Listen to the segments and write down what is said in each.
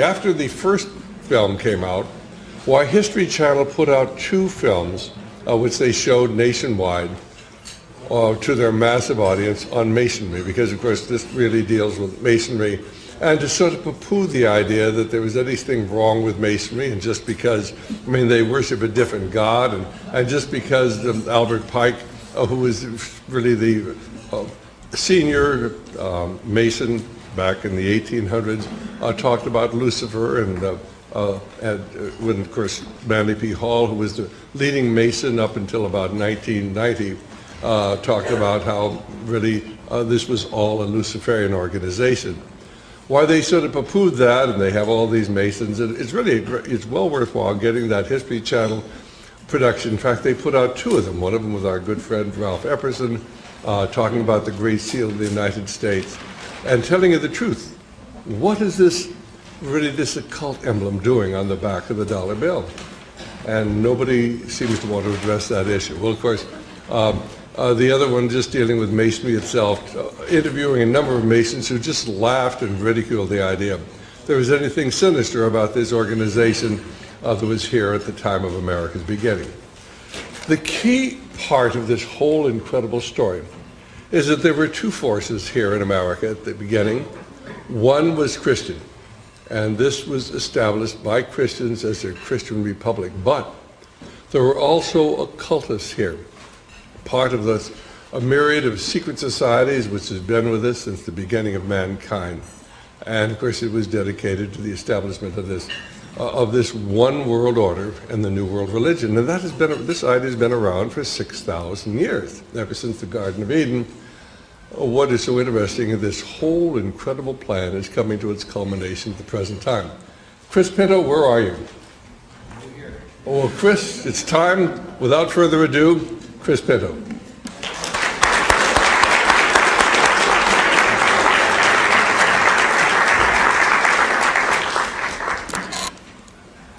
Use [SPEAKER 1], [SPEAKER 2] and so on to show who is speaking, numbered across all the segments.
[SPEAKER 1] After the first film came out, why History Channel put out 2 films, which they showed nationwide to their massive audience on Masonry, because of course this really deals with Masonry, and to sort of poo-poo the idea that there was anything wrong with Masonry, and just because, I mean, they worship a different God, and just because Albert Pike, who was really the senior Mason back in the 1800s, talked about Lucifer, and when, of course, Manly P. Hall, who was the leading Mason up until about 1990, talked about how really this was all a Luciferian organization. Why they sort of poo-pooed that, and they have all these Masons, it's really, it's well worthwhile getting that History Channel production. In fact, they put out 2 of them. One of them with our good friend Ralph Epperson, talking about the Great Seal of the United States, and telling you the truth. What is this, really this occult emblem doing on the back of the dollar bill? And nobody seems to want to address that issue. Well, of course, the other one just dealing with Masonry itself, interviewing a number of Masons who just laughed and ridiculed the idea there was anything sinister about this organization that was here at the time of America's beginning. The key part of this whole incredible story is that there were 2 forces here in America at the beginning. One was Christian, and this was established by Christians as a Christian republic, but there were also occultists here, part of a myriad of secret societies which has been with us since the beginning of mankind. And of course it was dedicated to the establishment of this one world order and the New World Religion. And that has been, this idea has been around for 6,000 years, ever since the Garden of Eden. What is so interesting is this whole incredible plan is coming to its culmination at the present time. Chris Pinto, where are you?
[SPEAKER 2] I'm here.
[SPEAKER 1] Oh, Chris, it's time. Without further ado, Chris Pinto.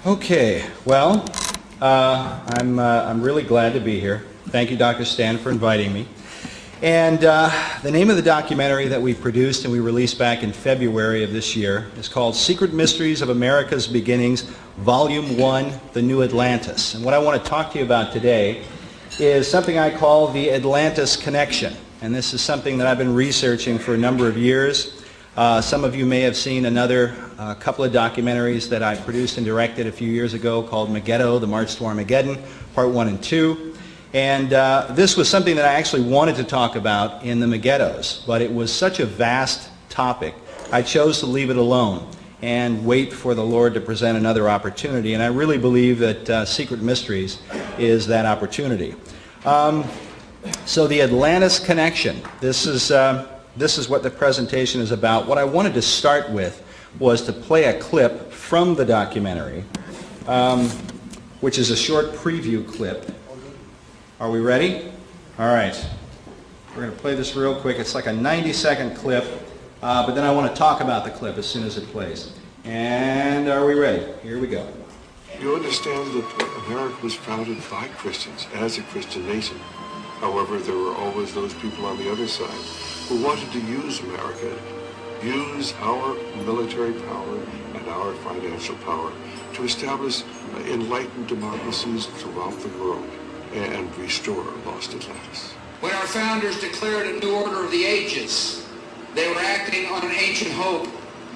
[SPEAKER 2] Okay, well, I'm really glad to be here. Thank you, Dr. Stan, for inviting me. And the name of the documentary that we produced and we released back in February of this year is called Secret Mysteries of America's Beginnings, Volume 1, The New Atlantis. And what I want to talk to you about today is something I call the Atlantis Connection. And this is something that I've been researching for a number of years. Some of you may have seen another couple of documentaries that I produced and directed a few years ago called Megiddo, The March to Armageddon, Part 1 and 2. And this was something that I actually wanted to talk about in the Megiddos, but it was such a vast topic, I chose to leave it alone and wait for the Lord to present another opportunity. And I really believe that Secret Mysteries is that opportunity. So the Atlantis Connection, this is what the presentation is about. What I wanted to start with was to play a clip from the documentary, which is a short preview clip. Are we ready? All right. We're going to play this real quick. It's like a 90-second clip, but then I want to talk about the clip as soon as it plays. And are we ready? Here we go.
[SPEAKER 3] You understand that America was founded by Christians as a Christian nation. However, there were always those people on the other side who wanted to use America, use our military power and our financial power to establish enlightened democracies throughout the world and restore lost Atlantis.
[SPEAKER 4] When our founders declared a new order of the ages, they were acting on an ancient hope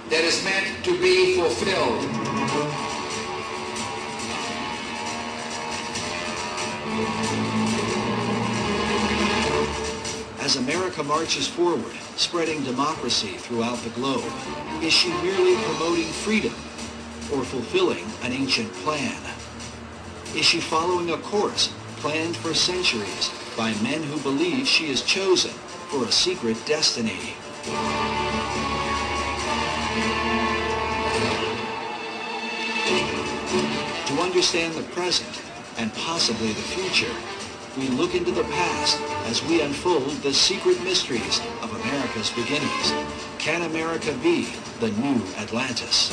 [SPEAKER 4] that is meant to be fulfilled.
[SPEAKER 5] As America marches forward, spreading democracy throughout the globe, is she merely promoting freedom or fulfilling an ancient plan? Is she following a course planned for centuries by men who believe she is chosen for a secret destiny? To understand the present and possibly the future, we look into the past as we unfold the secret mysteries of America's beginnings. Can America be the new Atlantis?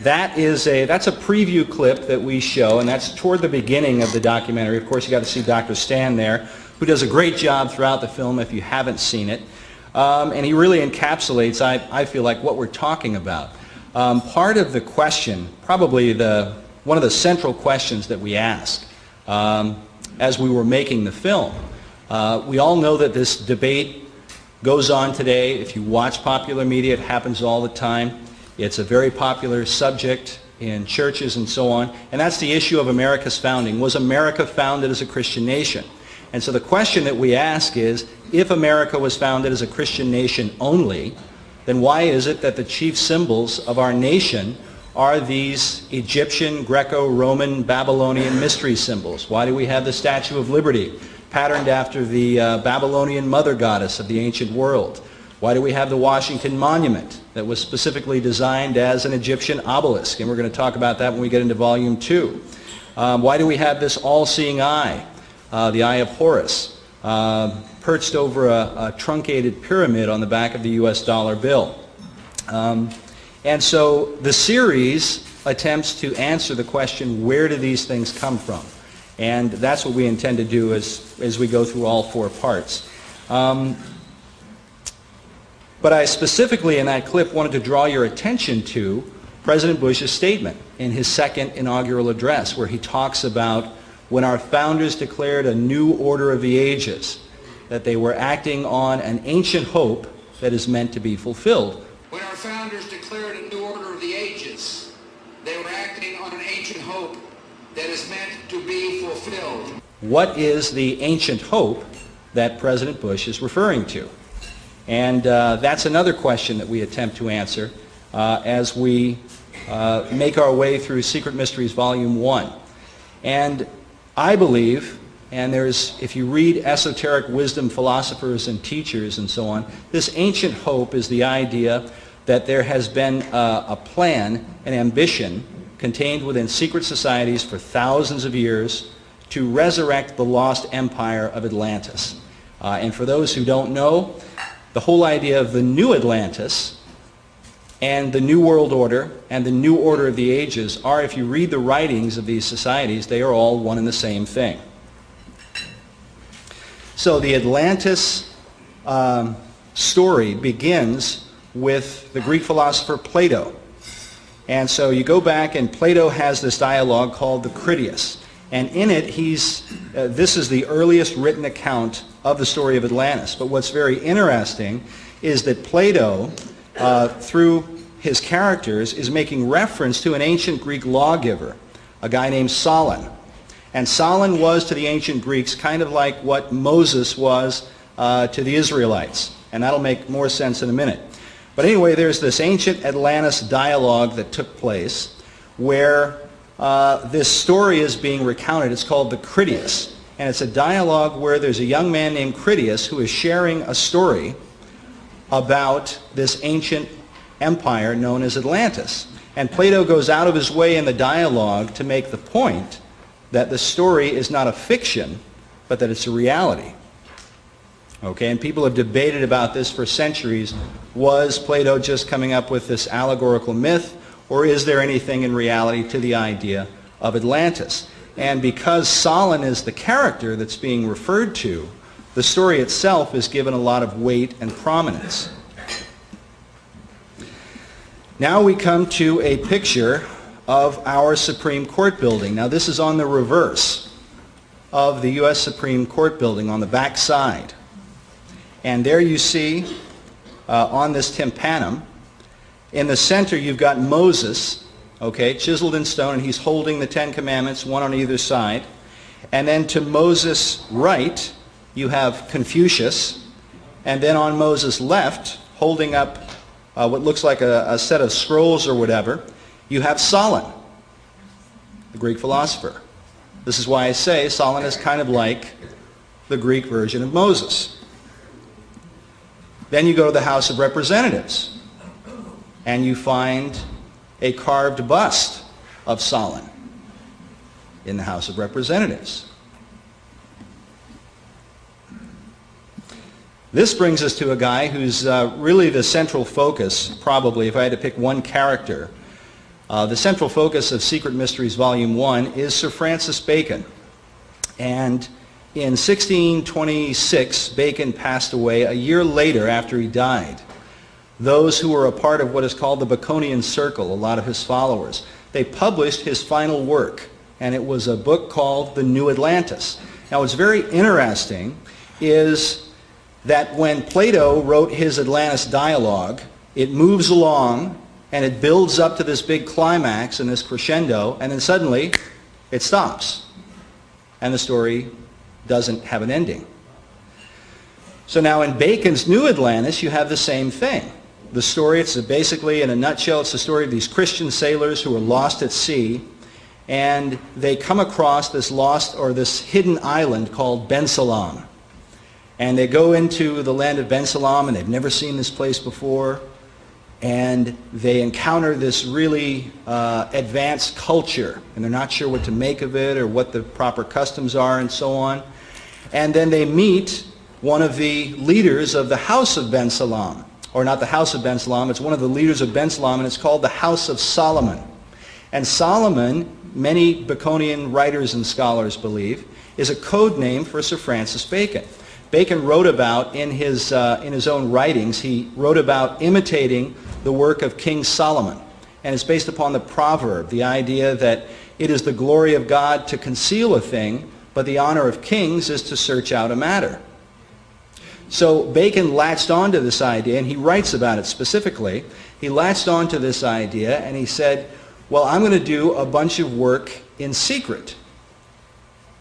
[SPEAKER 2] That's a preview clip that we show, and that's toward the beginning of the documentary. Of course, you got to see Dr. Stan there, who does a great job throughout the film if you haven't seen it. And he really encapsulates, I feel like, what we're talking about. Part of the question, probably one of the central questions that we asked as we were making the film. We all know that this debate goes on today. If you watch popular media, it happens all the time. It's a very popular subject in churches and so on. And that's the issue of America's founding. Was America founded as a Christian nation? And so the question that we ask is, if America was founded as a Christian nation only, then why is it that the chief symbols of our nation are these Egyptian, Greco-Roman, Babylonian mystery symbols? Why do we have the Statue of Liberty, patterned after the Babylonian mother goddess of the ancient world? Why do we have the Washington Monument that was specifically designed as an Egyptian obelisk? And we're going to talk about that when we get into Volume 2. Why do we have this all-seeing eye, the Eye of Horus, perched over a truncated pyramid on the back of the U.S. dollar bill? And so the series attempts to answer the question, where do these things come from? And that's what we intend to do as we go through all 4 parts. But I specifically in that clip wanted to draw your attention to President Bush's statement in his second inaugural address, where he talks about when our founders declared a new order of the ages, that they were acting on an ancient hope that is meant to be fulfilled.
[SPEAKER 4] When our founders declared a new order of the ages, they were acting on an ancient hope that is meant to be fulfilled.
[SPEAKER 2] What is the ancient hope that President Bush is referring to? And that's another question that we attempt to answer as we make our way through Secret Mysteries Volume 1. And I believe, and if you read esoteric wisdom philosophers and teachers and so on, this ancient hope is the idea that there has been a plan, an ambition, contained within secret societies for thousands of years to resurrect the lost empire of Atlantis. And for those who don't know, the whole idea of the new Atlantis and the New World Order and the New Order of the Ages are, if you read the writings of these societies, they are all one and the same thing. So the Atlantis story begins with the Greek philosopher Plato. And so you go back, and Plato has this dialogue called the Critias. And in it, this is the earliest written account of the story of Atlantis. But what's very interesting is that Plato, through his characters, is making reference to an ancient Greek lawgiver, a guy named Solon. And Solon was to the ancient Greeks kind of like what Moses was to the Israelites. And that'll make more sense in a minute. But anyway, there's this ancient Atlantis dialogue that took place where this story is being recounted. It's called the Critias. And it's a dialogue where there's a young man named Critias who is sharing a story about this ancient empire known as Atlantis. And Plato goes out of his way in the dialogue to make the point that the story is not a fiction, but that it's a reality. Okay, and people have debated about this for centuries. Was Plato just coming up with this allegorical myth, or is there anything in reality to the idea of Atlantis? And because Solon is the character that's being referred to, the story itself is given a lot of weight and prominence. Now we come to a picture of our Supreme Court building. Now this is on the reverse of the U.S. Supreme Court building, on the back side. And there you see, on this tympanum, in the center you've got Moses, okay, chiseled in stone, and he's holding the 10 Commandments, one on either side. And then to Moses' right, you have Confucius. And then on Moses' left, holding up what looks like a set of scrolls or whatever, you have Solon, the Greek philosopher. This is why I say Solon is kind of like the Greek version of Moses. Then you go to the House of Representatives, and you find a carved bust of Solon in the House of Representatives. This brings us to a guy who's really the central focus, probably, if I had to pick one character The central focus of Secret Mysteries Volume 1 is Sir Francis Bacon. And in 1626, Bacon passed away a year later after he died. Those who were a part of what is called the Baconian Circle, a lot of his followers, they published his final work, and it was a book called The New Atlantis. Now, what's very interesting is that when Plato wrote his Atlantis dialogue, it moves along and it builds up to this big climax and this crescendo, and then suddenly it stops. And the story doesn't have an ending. So now in Bacon's New Atlantis, you have the same thing. The story, it's basically, in a nutshell, it's the story of these Christian sailors who are lost at sea, and they come across this lost or this hidden island called Ben Salam. And they go into the land of Ben Salam, and they've never seen this place before, and they encounter this really advanced culture, and they're not sure what to make of it or what the proper customs are and so on. And then they meet one of the leaders of the House of Ben Salam, or not the House of Ben Salam, it's one of the leaders of Ben Salam, and it's called the House of Solomon. And Solomon, many Baconian writers and scholars believe, is a code name for Sir Francis Bacon. Bacon wrote about, in his own writings, he wrote about imitating the work of King Solomon. And it's based upon the proverb, the idea that it is the glory of God to conceal a thing, but the honor of kings is to search out a matter. So Bacon latched onto this idea, and he writes about it specifically. He latched onto this idea, and he said, well, I'm going to do a bunch of work in secret.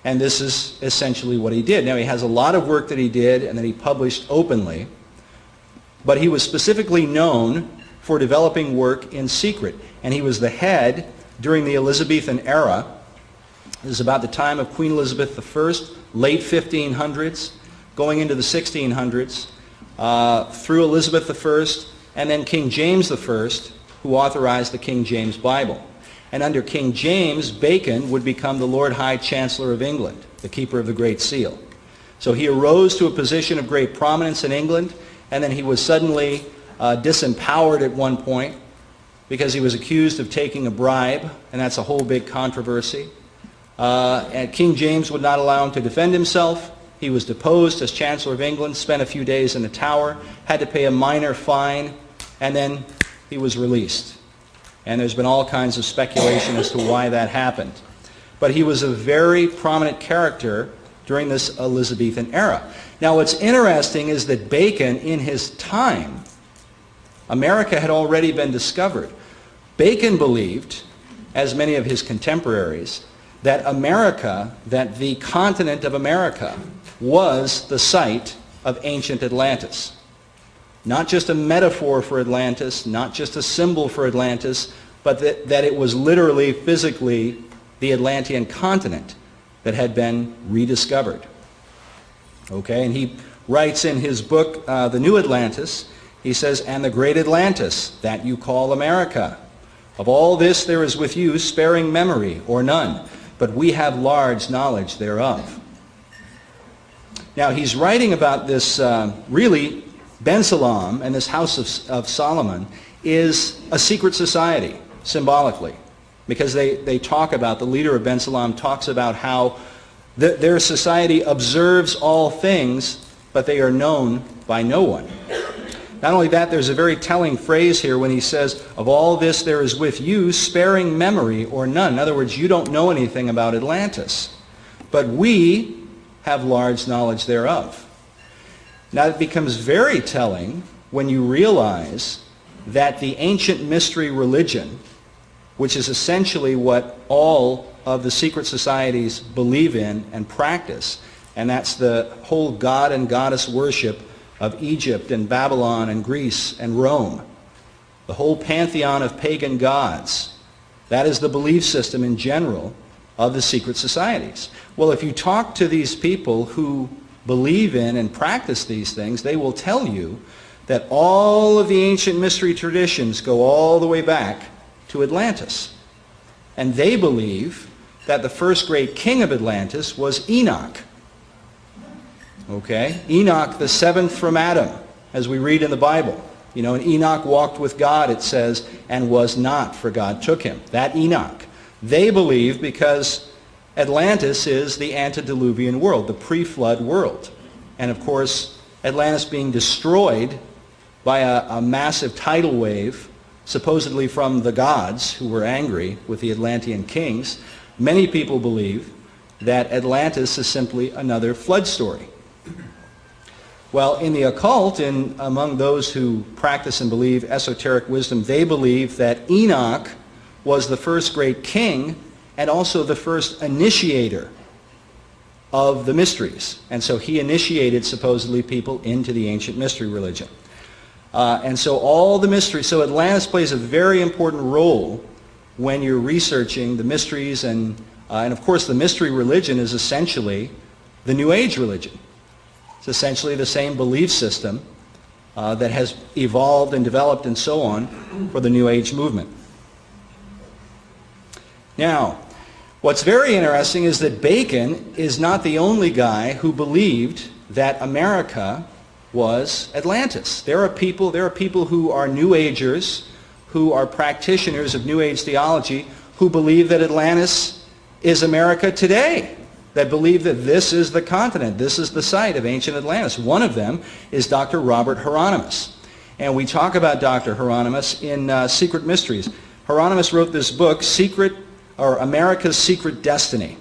[SPEAKER 2] And this is essentially what he did. Now, he has a lot of work that he did and that he published openly, but he was specifically known for developing work in secret. And he was the head during the Elizabethan era. This is about the time of Queen Elizabeth I, late 1500s, going into the 1600s, through Elizabeth I, and then King James I, who authorized the King James Bible. And under King James, Bacon would become the Lord High Chancellor of England, the keeper of the Great Seal. So he arose to a position of great prominence in England, and then he was suddenly disempowered at one point because he was accused of taking a bribe, and that's a whole big controversy. And King James would not allow him to defend himself. He was deposed as Chancellor of England, spent a few days in the Tower, had to pay a minor fine, and then he was released. And there's been all kinds of speculation as to why that happened. But he was a very prominent character during this Elizabethan era. Now what's interesting is that Bacon, in his time, America had already been discovered. Bacon believed, as many of his contemporaries, that America, that the continent of America, was the site of ancient Atlantis. Not just a metaphor for Atlantis, not just a symbol for Atlantis, but that it was literally, physically, the Atlantean continent that had been rediscovered. Okay, and he writes in his book, The New Atlantis, he says, "And the great Atlantis, that you call America. Of all this there is with you sparing memory, or none, but we have large knowledge thereof." Now he's writing about this, really, Ben Salam and this House of Solomon is a secret society, symbolically, because they talk about, the leader of Ben Salam talks about how their society observes all things, but they are known by no one. Not only that, there's a very telling phrase here when he says, "Of all this there is with you sparing memory, or none." In other words, you don't know anything about Atlantis, but we have large knowledge thereof. Now it becomes very telling when you realize that the ancient mystery religion, which is essentially what all of the secret societies believe in and practice, and that's the whole god and goddess worship of Egypt and Babylon and Greece and Rome, the whole pantheon of pagan gods, that is the belief system in general of the secret societies. Well, if you talk to these people who believe in and practice these things, they will tell you that all of the ancient mystery traditions go all the way back to Atlantis. And they believe that the first great king of Atlantis was Enoch. Okay? Enoch, the seventh from Adam, as we read in the Bible. You know, and Enoch walked with God, it says, and was not, for God took him. That Enoch. They believe because Atlantis is the antediluvian world, the pre-flood world. And of course, Atlantis being destroyed by a massive tidal wave, supposedly from the gods who were angry with the Atlantean kings, many people believe that Atlantis is simply another flood story. Well, in the occult, among those who practice and believe esoteric wisdom, they believe that Enoch was the first great king and also the first initiator of the mysteries. And so he initiated, supposedly, people into the ancient mystery religion. And so all the mysteries, so Atlantis plays a very important role when you're researching the mysteries, and of course the mystery religion is essentially the New Age religion. It's essentially the same belief system that has evolved and developed and so on for the New Age movement. Now, what's very interesting is that Bacon is not the only guy who believed that America was Atlantis. There are people who are New Agers, who are practitioners of New Age theology, who believe that Atlantis is America today, that believe that this is the continent, this is the site of ancient Atlantis. One of them is Dr. Robert Hieronymus. And we talk about Dr. Hieronymus in Secret Mysteries. Hieronymus wrote this book, America's Secret Destiny.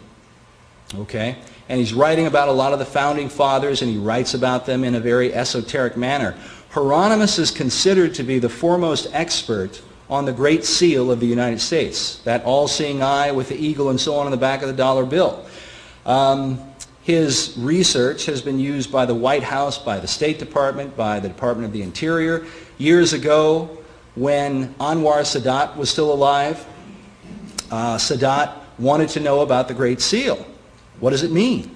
[SPEAKER 2] Okay? And he's writing about a lot of the founding fathers, and he writes about them in a very esoteric manner. Hieronymus is considered to be the foremost expert on the Great Seal of the United States, that all-seeing eye with the eagle and so on the back of the dollar bill. His research has been used by the White House, by the State Department, by the Department of the Interior. Years ago, when Anwar Sadat was still alive, Sadat wanted to know about the Great Seal. What does it mean?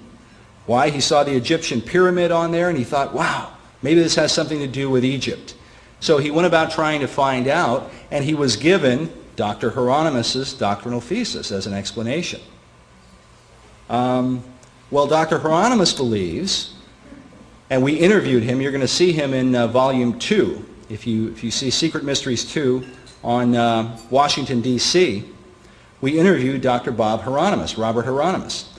[SPEAKER 2] Why? He saw the Egyptian pyramid on there and he thought, wow, maybe this has something to do with Egypt. So he went about trying to find out, and he was given Dr. Hieronymus' doctrinal thesis as an explanation. Well, Dr. Hieronymus believes, and we interviewed him, you're going to see him in Volume 2, if you see Secret Mysteries 2 on Washington, D.C., we interviewed Dr. Bob Hieronymus, Robert Hieronymus,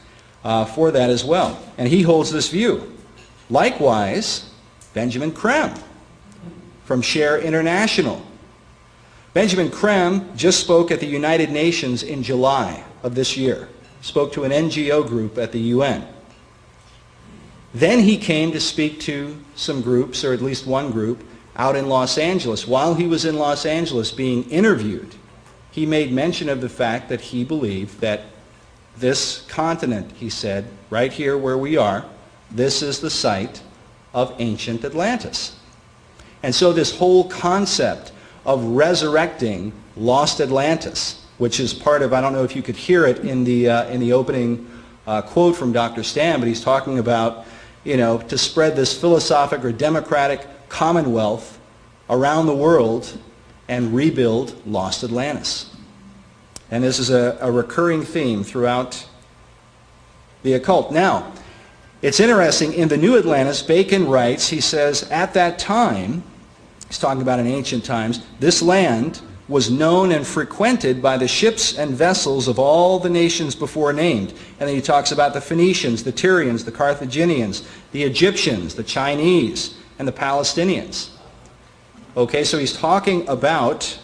[SPEAKER 2] for that as well. And he holds this view. Likewise, Benjamin Creme from Share International. Benjamin Creme just spoke at the United Nations in July of this year. Spoke to an NGO group at the UN. Then he came to speak to some groups, or at least one group, out in Los Angeles. While he was in Los Angeles being interviewed, he made mention of the fact that he believed that this continent, he said, right here where we are, this is the site of ancient Atlantis. And so this whole concept of resurrecting lost Atlantis, which is part of, I don't know if you could hear it in the opening quote from Dr. Stan, but he's talking about, you know, to spread this philosophic or democratic commonwealth around the world and rebuild lost Atlantis. And this is a recurring theme throughout the occult. Now, it's interesting, in the New Atlantis, Bacon writes, he says, at that time, he's talking about in ancient times, this land was known and frequented by the ships and vessels of all the nations before named. And then he talks about the Phoenicians, the Tyrians, the Carthaginians, the Egyptians, the Chinese, and the Palestinians. Okay, so he's talking about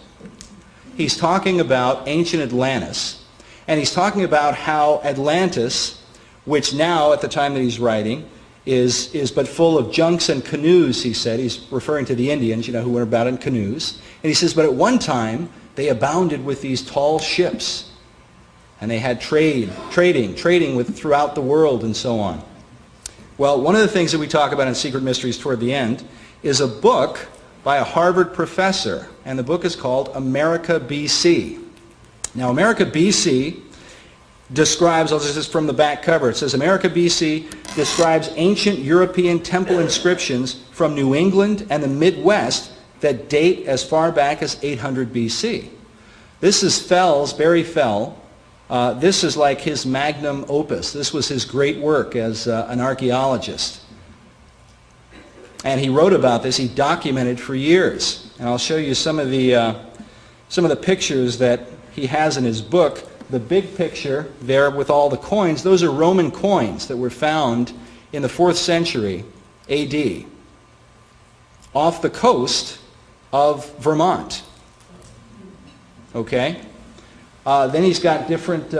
[SPEAKER 2] ancient Atlantis, and he's talking about how Atlantis, which now at the time that he's writing is but full of junks and canoes, he said. He's referring to the Indians, you know, who went about in canoes. And he says, but at one time they abounded with these tall ships, and they had trading with throughout the world and so on. Well, one of the things that we talk about in Secret Mysteries toward the end is a book by a Harvard professor, and the book is called America B.C. Now, America B.C. describes, this is from the back cover, it says America B.C. describes ancient European temple inscriptions from New England and the Midwest that date as far back as 800 B.C. This is Barry Fell. This is like his magnum opus. This was his great work as an archaeologist. And he wrote about this, he documented for years. And I'll show you some of the pictures that he has in his book. The big picture there with all the coins, those are Roman coins that were found in the 4th century AD off the coast of Vermont. Okay? Then he's got different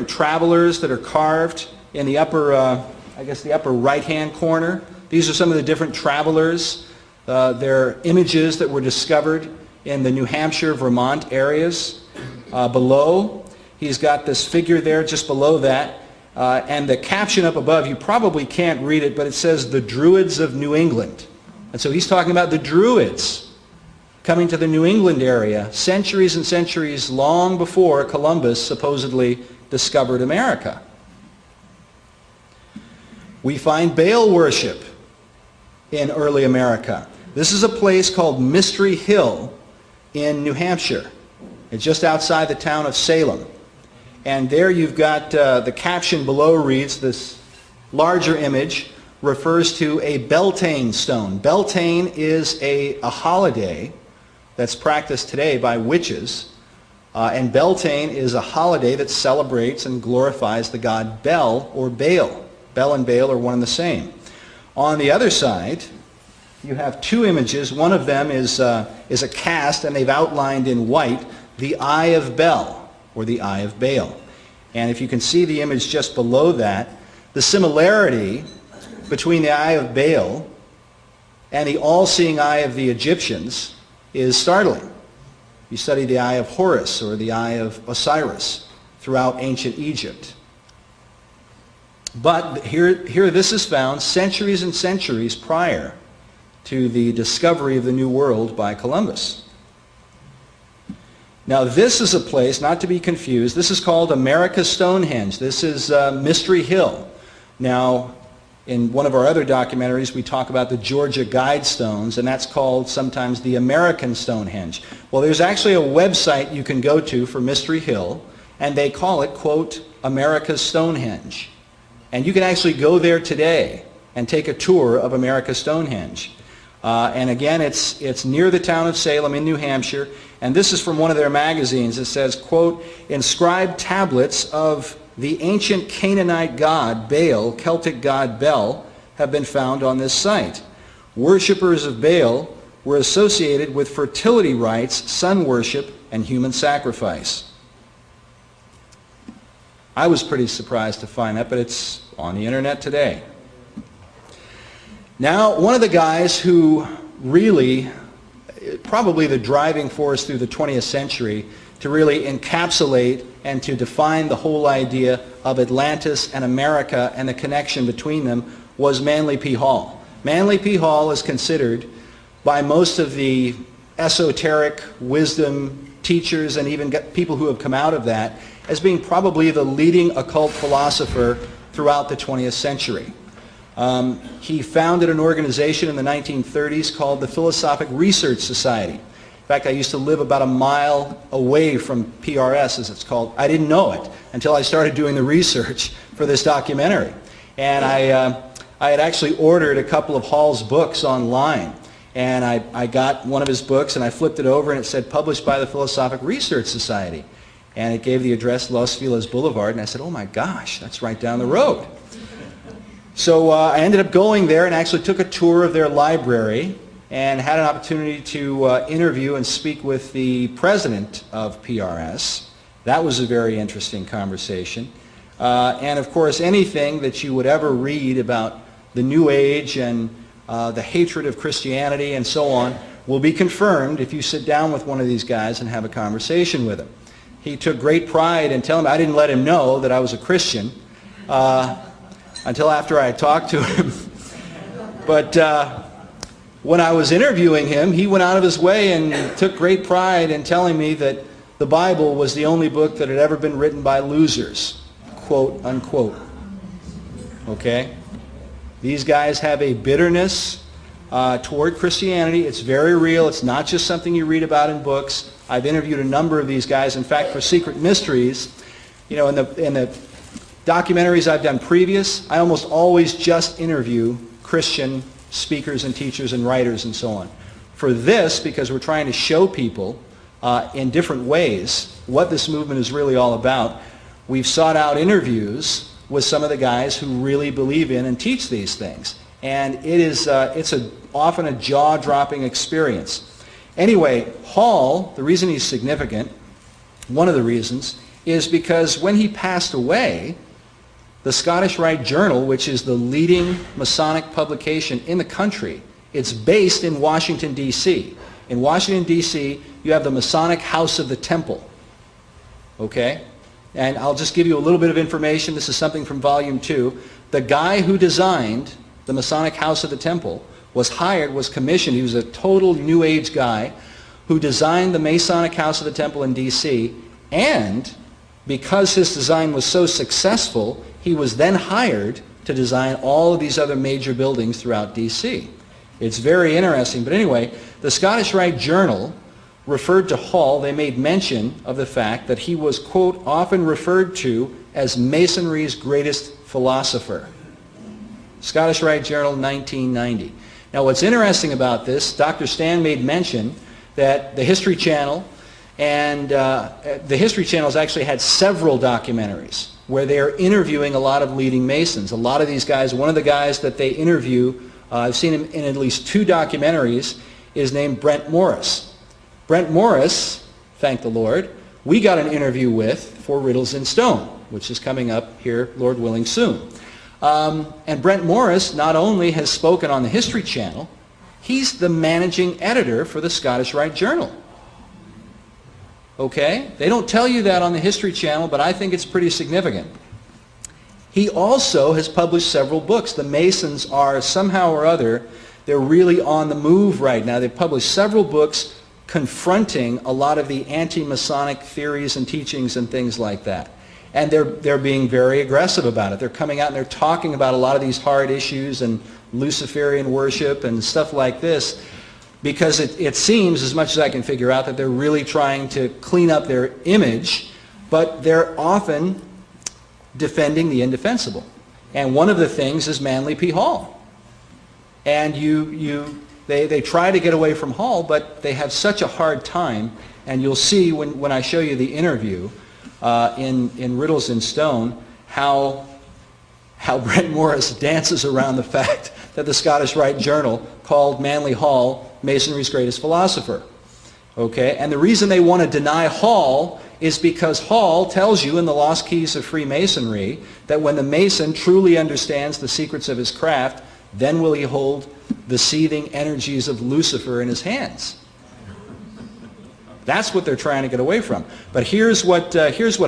[SPEAKER 2] travelers that are carved in the upper, the upper right-hand corner. These are some of the different travelers. They're images that were discovered in the New Hampshire, Vermont areas. Below, he's got this figure there just below that. And the caption up above, you probably can't read it, but it says, "The Druids of New England." And so he's talking about the Druids coming to the New England area centuries and centuries long before Columbus supposedly discovered America. We find Baal worship in early America. This is a place called Mystery Hill in New Hampshire. It's just outside the town of Salem. And there you've got the caption below reads, this larger image refers to a Beltane stone. Beltane is a holiday that's practiced today by witches. And Beltane is a holiday that celebrates and glorifies the god Bel or Baal. Bel and Baal are one and the same. On the other side, you have two images. One of them is a cast, and they've outlined in white the Eye of Bel, or the Eye of Baal. And if you can see the image just below that, the similarity between the Eye of Baal and the all-seeing eye of the Egyptians is startling. You study the Eye of Horus or the Eye of Osiris throughout ancient Egypt. But here this is found centuries and centuries prior to the discovery of the New World by Columbus. Now this is a place, not to be confused, this is called America's Stonehenge. This is Mystery Hill. Now, in one of our other documentaries, we talk about the Georgia Guidestones, and that's called sometimes the American Stonehenge. Well, there's actually a website you can go to for Mystery Hill, and they call it, quote, America's Stonehenge. And you can actually go there today and take a tour of America's Stonehenge. And again, it's near the town of Salem in New Hampshire, and this is from one of their magazines. It says, quote, inscribed tablets of the ancient Canaanite god Baal, Celtic god Bel, have been found on this site. Worshippers of Baal were associated with fertility rites, sun worship, and human sacrifice. I was pretty surprised to find that, but it's on the internet today. Now, one of the guys who really, probably the driving force through the 20th century to really encapsulate and to define the whole idea of Atlantis and America and the connection between them was Manly P. Hall. Manly P. Hall is considered by most of the esoteric wisdom teachers and even people who have come out of that as being probably the leading occult philosopher throughout the 20th century. He founded an organization in the 1930s called the Philosophic Research Society. In fact, I used to live about a mile away from PRS, as it's called. I didn't know it until I started doing the research for this documentary. And I had actually ordered a couple of Hall's books online. And I got one of his books, and I flipped it over, and it said, published by the Philosophic Research Society. And it gave the address Los Feliz Boulevard, and I said, oh my gosh, that's right down the road. So I ended up going there and actually took a tour of their library and had an opportunity to interview and speak with the president of PRS. That was a very interesting conversation. And of course, anything that you would ever read about the New Age and the hatred of Christianity and so on will be confirmed if you sit down with one of these guys and have a conversation with him. He took great pride in telling me, I didn't let him know that I was a Christian until after I had talked to him. But when I was interviewing him, he went out of his way and took great pride in telling me that the Bible was the only book that had ever been written by losers, quote unquote. Okay? These guys have a bitterness toward Christianity. It's very real. It's not just something you read about in books. I've interviewed a number of these guys. In fact, for Secret Mysteries, you know, in the documentaries I've done previous, I almost always just interview Christian speakers and teachers and writers and so on. For this, because we're trying to show people in different ways what this movement is really all about, we've sought out interviews with some of the guys who really believe in and teach these things. And it's often a jaw-dropping experience. Anyway, Hall, the reason he's significant, one of the reasons, is because when he passed away, the Scottish Rite Journal, which is the leading Masonic publication in the country, it's based in Washington, D.C. In Washington, D.C., you have the Masonic House of the Temple. Okay? And I'll just give you a little bit of information. This is something from Volume 2. The guy who designed the Masonic House of the Temple was hired, was commissioned. He was a total New Age guy who designed the Masonic House of the Temple in D.C. And because his design was so successful, he was then hired to design all of these other major buildings throughout D.C. It's very interesting. But anyway, the Scottish Rite Journal referred to Hall. They made mention of the fact that he was, quote, often referred to as Masonry's greatest philosopher. Scottish Rite Journal, 1990. Now what's interesting about this, Dr. Stan made mention that the History Channel, and the History Channel has actually had several documentaries where they're interviewing a lot of leading Masons. A lot of these guys, one of the guys that they interview, I've seen him in at least 2 documentaries, is named Brent Morris. Brent Morris, thank the Lord, we got an interview with for Riddles in Stone, which is coming up here, Lord willing, soon. And Brent Morris not only has spoken on the History Channel, he's the managing editor for the Scottish Rite Journal. Okay? They don't tell you that on the History Channel, but I think it's pretty significant. He also has published several books. The Masons are somehow or other, they're really on the move right now. They've published several books confronting a lot of the anti-Masonic theories and teachings and things like that. And they're being very aggressive about it. They're coming out and they're talking about a lot of these hard issues and Luciferian worship and stuff like this, because it seems, as much as I can figure out, that they're really trying to clean up their image, but they're often defending the indefensible. And one of the things is Manly P. Hall. And they try to get away from Hall, but they have such a hard time. And you'll see when I show you the interview in Riddles in Stone how Brent Morris dances around the fact that the Scottish Rite Journal called Manly Hall Masonry's greatest philosopher. Okay? And the reason they want to deny Hall is because Hall tells you in the Lost Keys of Freemasonry that when the Mason truly understands the secrets of his craft, then will he hold the seething energies of Lucifer in his hands. That's what they're trying to get away from. But here's what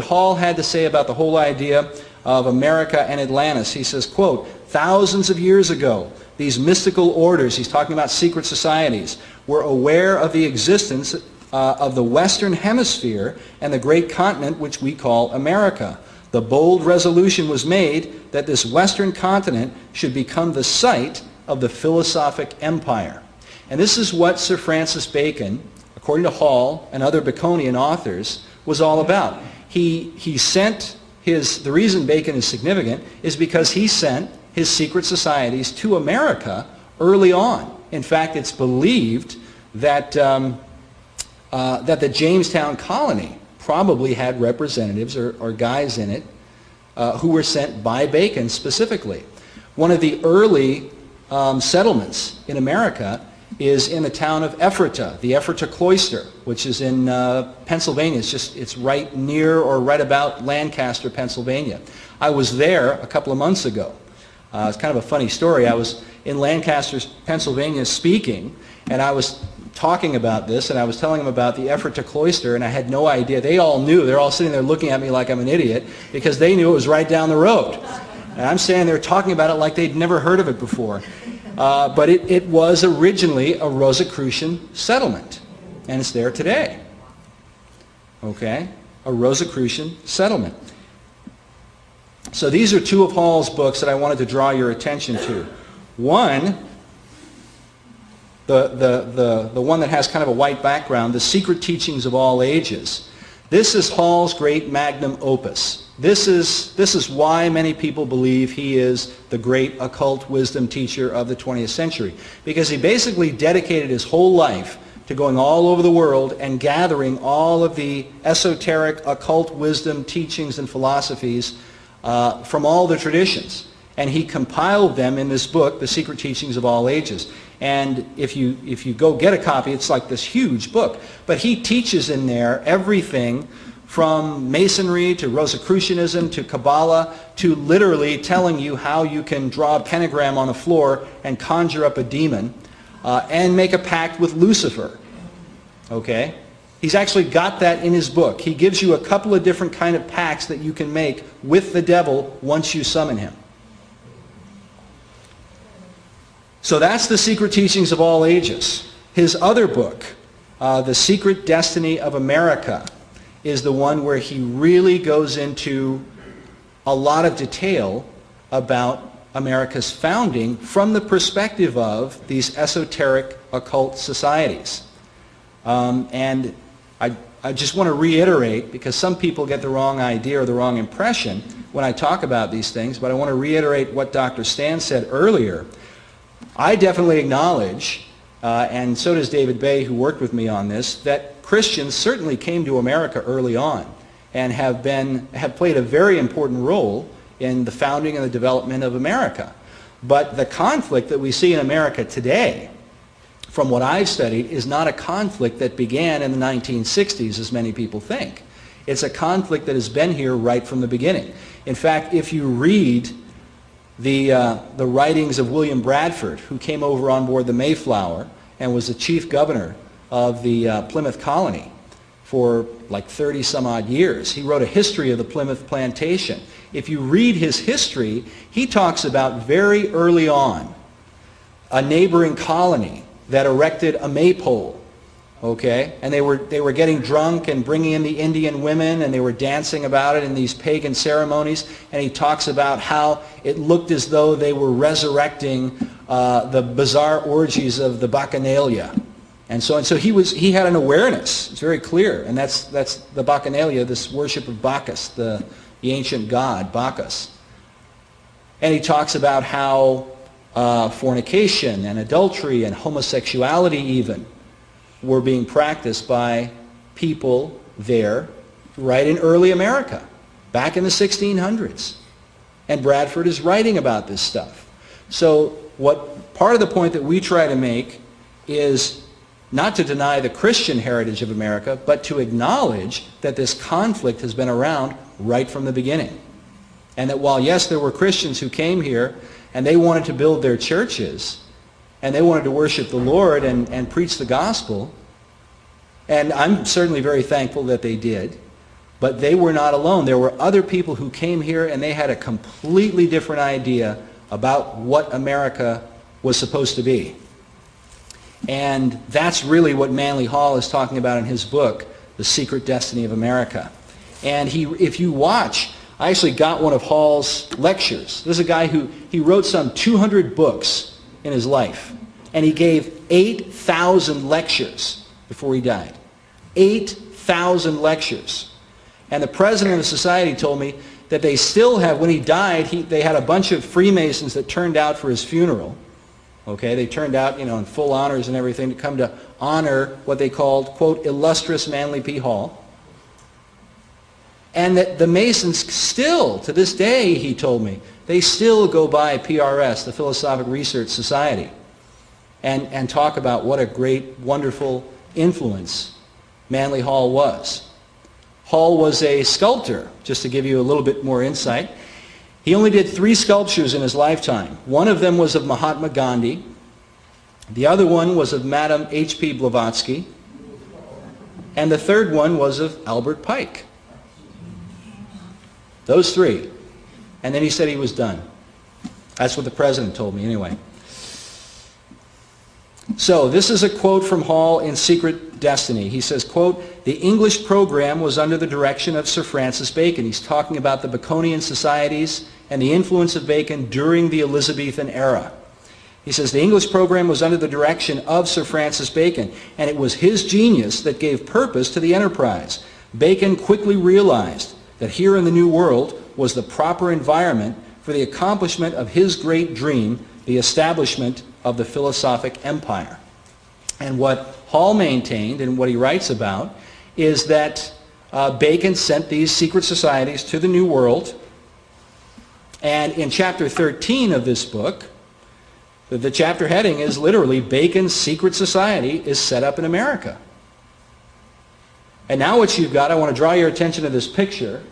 [SPEAKER 2] Hall had to say about the whole idea of America and Atlantis. He says, quote, thousands of years ago, these mystical orders, he's talking about secret societies, were aware of the existence of the Western Hemisphere and the great continent which we call America. The bold resolution was made that this Western continent should become the site of the philosophic empire. And this is what Sir Francis Bacon, according to Hall and other Baconian authors, was all about. He sent the reason Bacon is significant is because he sent his secret societies to America early on. In fact, it's believed that that the Jamestown colony probably had representatives or guys in it who were sent by Bacon specifically. One of the early settlements in America is in the town of Ephrata, the Ephrata Cloister, which is in Pennsylvania. It's right near or right about Lancaster, Pennsylvania. I was there a couple of months ago. It's kind of a funny story. I was in Lancaster, Pennsylvania speaking, and I was talking about this, and I was telling them about the Ephrata Cloister, and I had no idea. They all knew. They're all sitting there looking at me like I'm an idiot because they knew it was right down the road. And I'm standing there talking about it like they'd never heard of it before. But it was originally a Rosicrucian settlement, and it's there today. Okay? A Rosicrucian settlement. So these are two of Hall's books that I wanted to draw your attention to. One, the one that has kind of a white background, The Secret Teachings of All Ages. This is Hall's great magnum opus. this is why many people believe he is the great occult wisdom teacher of the 20th century. Because he basically dedicated his whole life to going all over the world and gathering all of the esoteric occult wisdom teachings and philosophies from all the traditions. And he compiled them in this book, The Secret Teachings of All Ages. And if you go get a copy, it's like this huge book. But he teaches in there everything from Masonry to Rosicrucianism to Kabbalah to literally telling you how you can draw a pentagram on the floor and conjure up a demon and make a pact with Lucifer. Okay? He's actually got that in his book. He gives you a couple of different kind of pacts that you can make with the devil once you summon him. So that's The Secret Teachings of All Ages. His other book, The Secret Destiny of America, is the one where he really goes into a lot of detail about America's founding from the perspective of these esoteric occult societies. And I just want to reiterate, because some people get the wrong idea or the wrong impression when I talk about these things, but I want to reiterate what Dr. Stan said earlier. I definitely acknowledge, and so does David Bay, who worked with me on this, that Christians certainly came to America early on and have played a very important role in the founding and the development of America. But the conflict that we see in America today, from what I've studied, is not a conflict that began in the 1960s, as many people think. It's a conflict that has been here right from the beginning. In fact, if you read the writings of William Bradford, who came over on board the Mayflower and was the chief governor of the Plymouth colony for like 30 some odd years. He wrote a history of the Plymouth plantation. If you read his history, he talks about very early on a neighboring colony that erected a maypole, okay? And they were getting drunk and bringing in the Indian women, and they were dancing about it in these pagan ceremonies. And he talks about how it looked as though they were resurrecting the bizarre orgies of the Bacchanalia. And so he had an awareness. It's very clear. And that's the Bacchanalia, this worship of Bacchus, the ancient god, Bacchus. And he talks about how fornication and adultery and homosexuality even were being practiced by people there right in early America, back in the 1600s. And Bradford is writing about this stuff. So part of the point that we try to make is not to deny the Christian heritage of America, but to acknowledge that this conflict has been around right from the beginning. And that while, yes, there were Christians who came here and they wanted to build their churches and they wanted to worship the Lord and preach the gospel, and I'm certainly very thankful that they did, but they were not alone. There were other people who came here and they had a completely different idea about what America was supposed to be. And that's really what Manly Hall is talking about in his book, The Secret Destiny of America. And if you watch, I actually got one of Hall's lectures. This is a guy he wrote some 200 books in his life. And he gave 8,000 lectures before he died. 8,000 lectures. And the president of the society told me that they still have, when he died, they had a bunch of Freemasons that turned out for his funeral. Okay, they turned out, in full honors and everything to come to honor what they called, quote, illustrious Manly P. Hall. And that the Masons still, to this day, he told me, they still go by PRS, the Philosophic Research Society, and talk about what a great, wonderful influence Manly Hall was. Hall was a sculptor, just to give you a little bit more insight. He only did 3 sculptures in his lifetime. One of them was of Mahatma Gandhi. The other one was of Madame H.P. Blavatsky. And the third one was of Albert Pike. Those 3. And then he said he was done. That's what the president told me anyway. So this is a quote from Hall in Secret Destiny. He says, quote, "The English program was under the direction of Sir Francis Bacon." He's talking about the Baconian societies and the influence of Bacon during the Elizabethan era. He says, "The English program was under the direction of Sir Francis Bacon, and it was his genius that gave purpose to the enterprise. Bacon quickly realized that here in the New World was the proper environment for the accomplishment of his great dream, the establishment of the philosophic empire. And what Hall maintained, and what he writes about, is that Bacon sent these secret societies to the New World. And in chapter 13 of this book, the chapter heading is literally Bacon's Secret Society is set up in America. And now what you've got, I want to draw your attention to this picture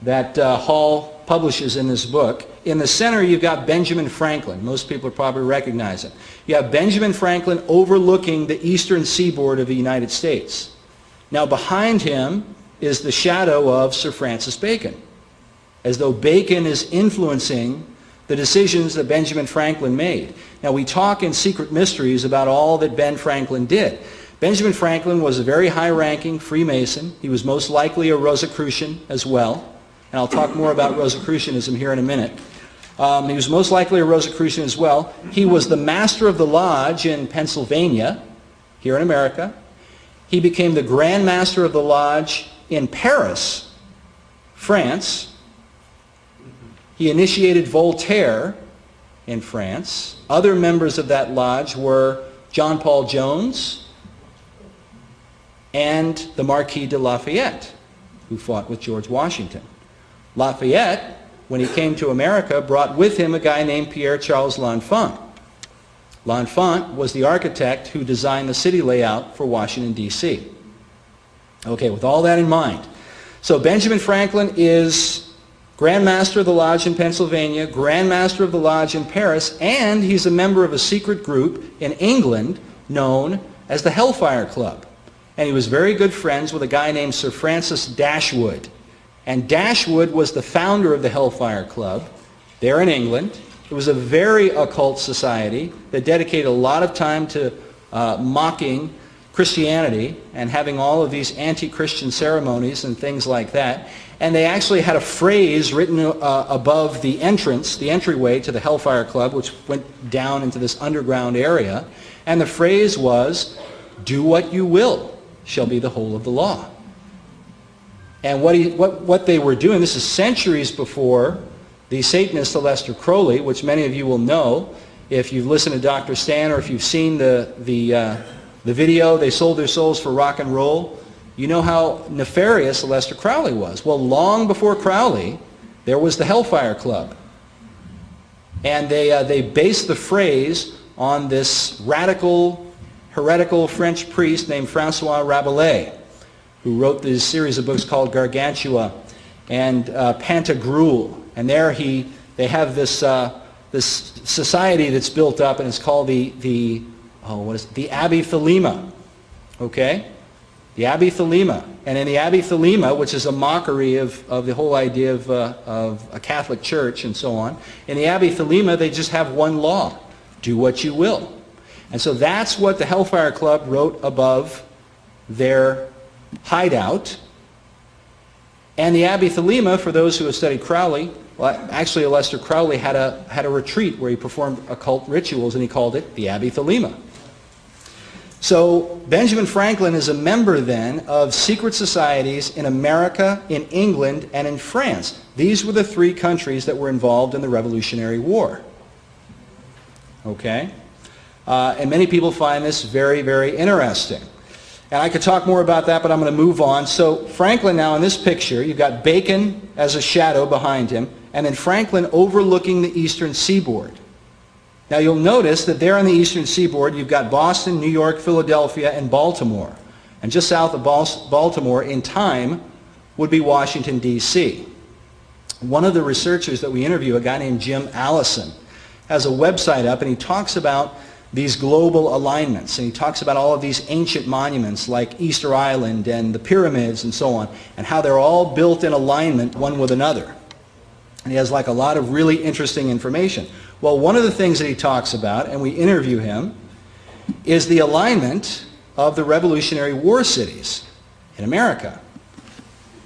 [SPEAKER 2] that Hall publishes in this book. In the center you've got Benjamin Franklin. Most people probably recognize him. You have Benjamin Franklin overlooking the eastern seaboard of the United States. Now behind him is the shadow of Sir Francis Bacon, as though Bacon is influencing the decisions that Benjamin Franklin made. Now we talk in Secret Mysteries about all that Ben Franklin did. Benjamin Franklin was a very high-ranking Freemason. He was most likely a Rosicrucian as well. And I'll talk more about Rosicrucianism here in a minute. He was most likely a Rosicrucian as well. He was the master of the lodge in Pennsylvania, here in America. He became the Grand Master of the lodge in Paris, France. He initiated Voltaire in France. Other members of that lodge were John Paul Jones and the Marquis de Lafayette, who fought with George Washington. Lafayette, when he came to America, brought with him a guy named Pierre Charles L'Enfant. L'Enfant was the architect who designed the city layout for Washington, D.C. Okay, with all that in mind. So Benjamin Franklin is Grand Master of the Lodge in Pennsylvania, Grand Master of the Lodge in Paris, and he's a member of a secret group in England known as the Hellfire Club. And he was very good friends with a guy named Sir Francis Dashwood. And Dashwood was the founder of the Hellfire Club there in England. It was a very occult society that dedicated a lot of time to mocking Christianity and having all of these anti-Christian ceremonies and things like that. And they actually had a phrase written above the entrance, the entryway to the Hellfire Club, which went down into this underground area. And the phrase was, "Do what you will shall be the whole of the law." And what they were doing, this is centuries before the Satanist Aleister Crowley, which many of you will know if you've listened to Dr. Stan or if you've seen the video, They Sold Their Souls for Rock and Roll. You know how nefarious Aleister Crowley was. Well, long before Crowley, there was the Hellfire Club. And they based the phrase on this radical, heretical French priest named Francois Rabelais, who wrote this series of books called Gargantua and Pantagruel. And there they have this society that's built up, and it's called the Abbey Thelema. Okay? The Abbey Thelema. And in the Abbey Thelema, which is a mockery of the whole idea of a Catholic Church and so on, in the Abbey Thelema they just have one law: do what you will. And so that's what the Hellfire Club wrote above their hideout. And the Abbey Thelema, for those who have studied Crowley, well, actually Aleister Crowley had a retreat where he performed occult rituals, and he called it the Abbey Thelema. So Benjamin Franklin is a member then of secret societies in America, in England, and in France. These were the three countries that were involved in the Revolutionary War. Okay? And many people find this very, very interesting. And I could talk more about that, but I'm going to move on. So Franklin now in this picture, you've got Bacon as a shadow behind him, and then Franklin overlooking the eastern seaboard. Now you'll notice that there on the eastern seaboard you've got Boston, New York, Philadelphia, and Baltimore. And just south of Baltimore in time would be Washington, D.C. One of the researchers that we interview, a guy named Jim Allison, has a website up, and he talks about these global alignments, and he talks about all of these ancient monuments like Easter Island and the pyramids and so on, and how they're all built in alignment one with another. And he has like a lot of really interesting information. Well, one of the things that he talks about, and we interview him, is the alignment of the Revolutionary War cities in America.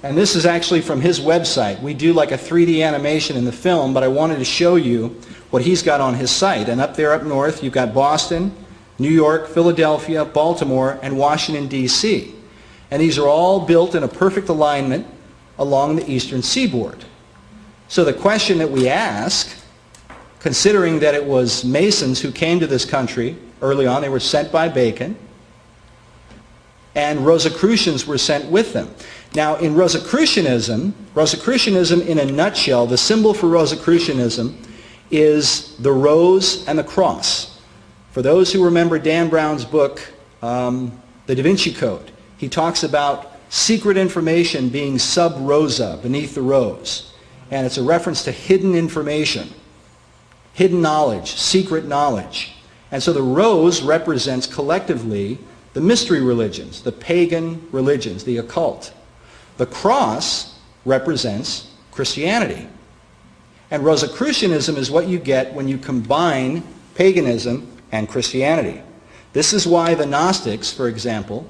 [SPEAKER 2] And this is actually from his website. We do like a 3D animation in the film, but I wanted to show you what he's got on his site. And up there up north, you've got Boston, New York, Philadelphia, Baltimore, and Washington, D.C. And these are all built in a perfect alignment along the eastern seaboard. So the question that we ask, considering that it was Masons who came to this country early on, they were sent by Bacon, and Rosicrucians were sent with them. Now in Rosicrucianism in a nutshell, the symbol for Rosicrucianism is the rose and the cross. For those who remember Dan Brown's book, The Da Vinci Code, he talks about secret information being sub rosa, beneath the rose. And it's a reference to hidden information, hidden knowledge, secret knowledge. And so the rose represents collectively the mystery religions, the pagan religions, the occult. The cross represents Christianity. And Rosicrucianism is what you get when you combine paganism and Christianity. This is why the Gnostics, for example,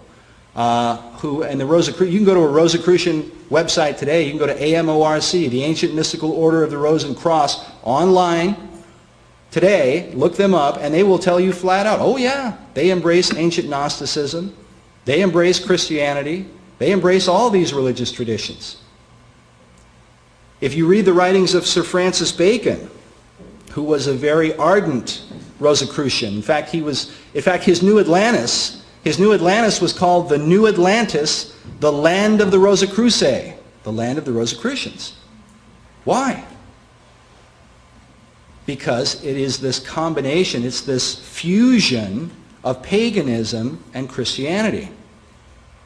[SPEAKER 2] you can go to a Rosicrucian website today, you can go to AMORC, the Ancient Mystical Order of the Rose and Cross, online today, look them up, and they will tell you flat out, oh yeah, they embrace ancient Gnosticism, they embrace Christianity, they embrace all these religious traditions. If you read the writings of Sir Francis Bacon, who was a very ardent Rosicrucian, in fact his New Atlantis was called the New Atlantis, the land of the Rosicrucians, the land of the Rosicrucians. Why? Because it is this combination, it's this fusion of paganism and Christianity.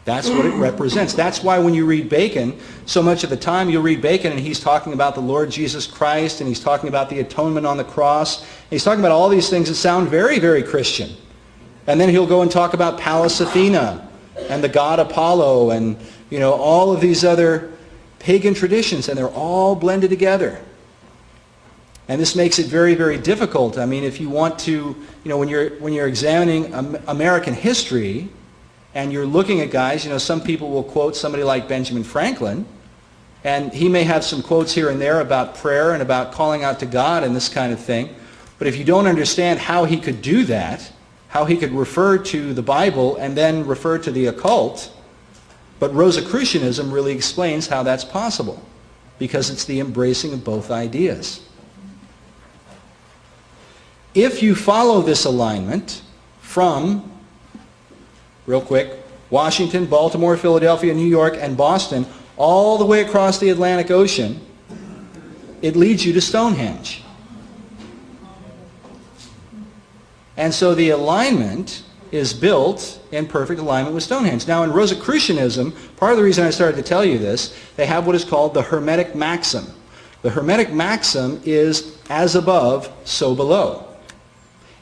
[SPEAKER 2] That's what it represents. That's why when you read Bacon, so much of the time you'll read Bacon and he's talking about the Lord Jesus Christ, and he's talking about the atonement on the cross, and he's talking about all these things that sound very, very Christian. And then he'll go and talk about Pallas Athena and the god Apollo and all of these other pagan traditions, and they're all blended together. And this makes it very, very difficult. I mean, if you want to, when you're examining American history and you're looking at guys, some people will quote somebody like Benjamin Franklin, and he may have some quotes here and there about prayer and about calling out to God and this kind of thing. But if you don't understand how he could do that, how he could refer to the Bible and then refer to the occult, but Rosicrucianism really explains how that's possible, because it's the embracing of both ideas. If you follow this alignment from, real quick, Washington, Baltimore, Philadelphia, New York, and Boston, all the way across the Atlantic Ocean, it leads you to Stonehenge. And so the alignment is built in perfect alignment with Stonehenge. Now in Rosicrucianism, part of the reason I started to tell you this, they have what is called the Hermetic maxim. The Hermetic maxim is as above, so below.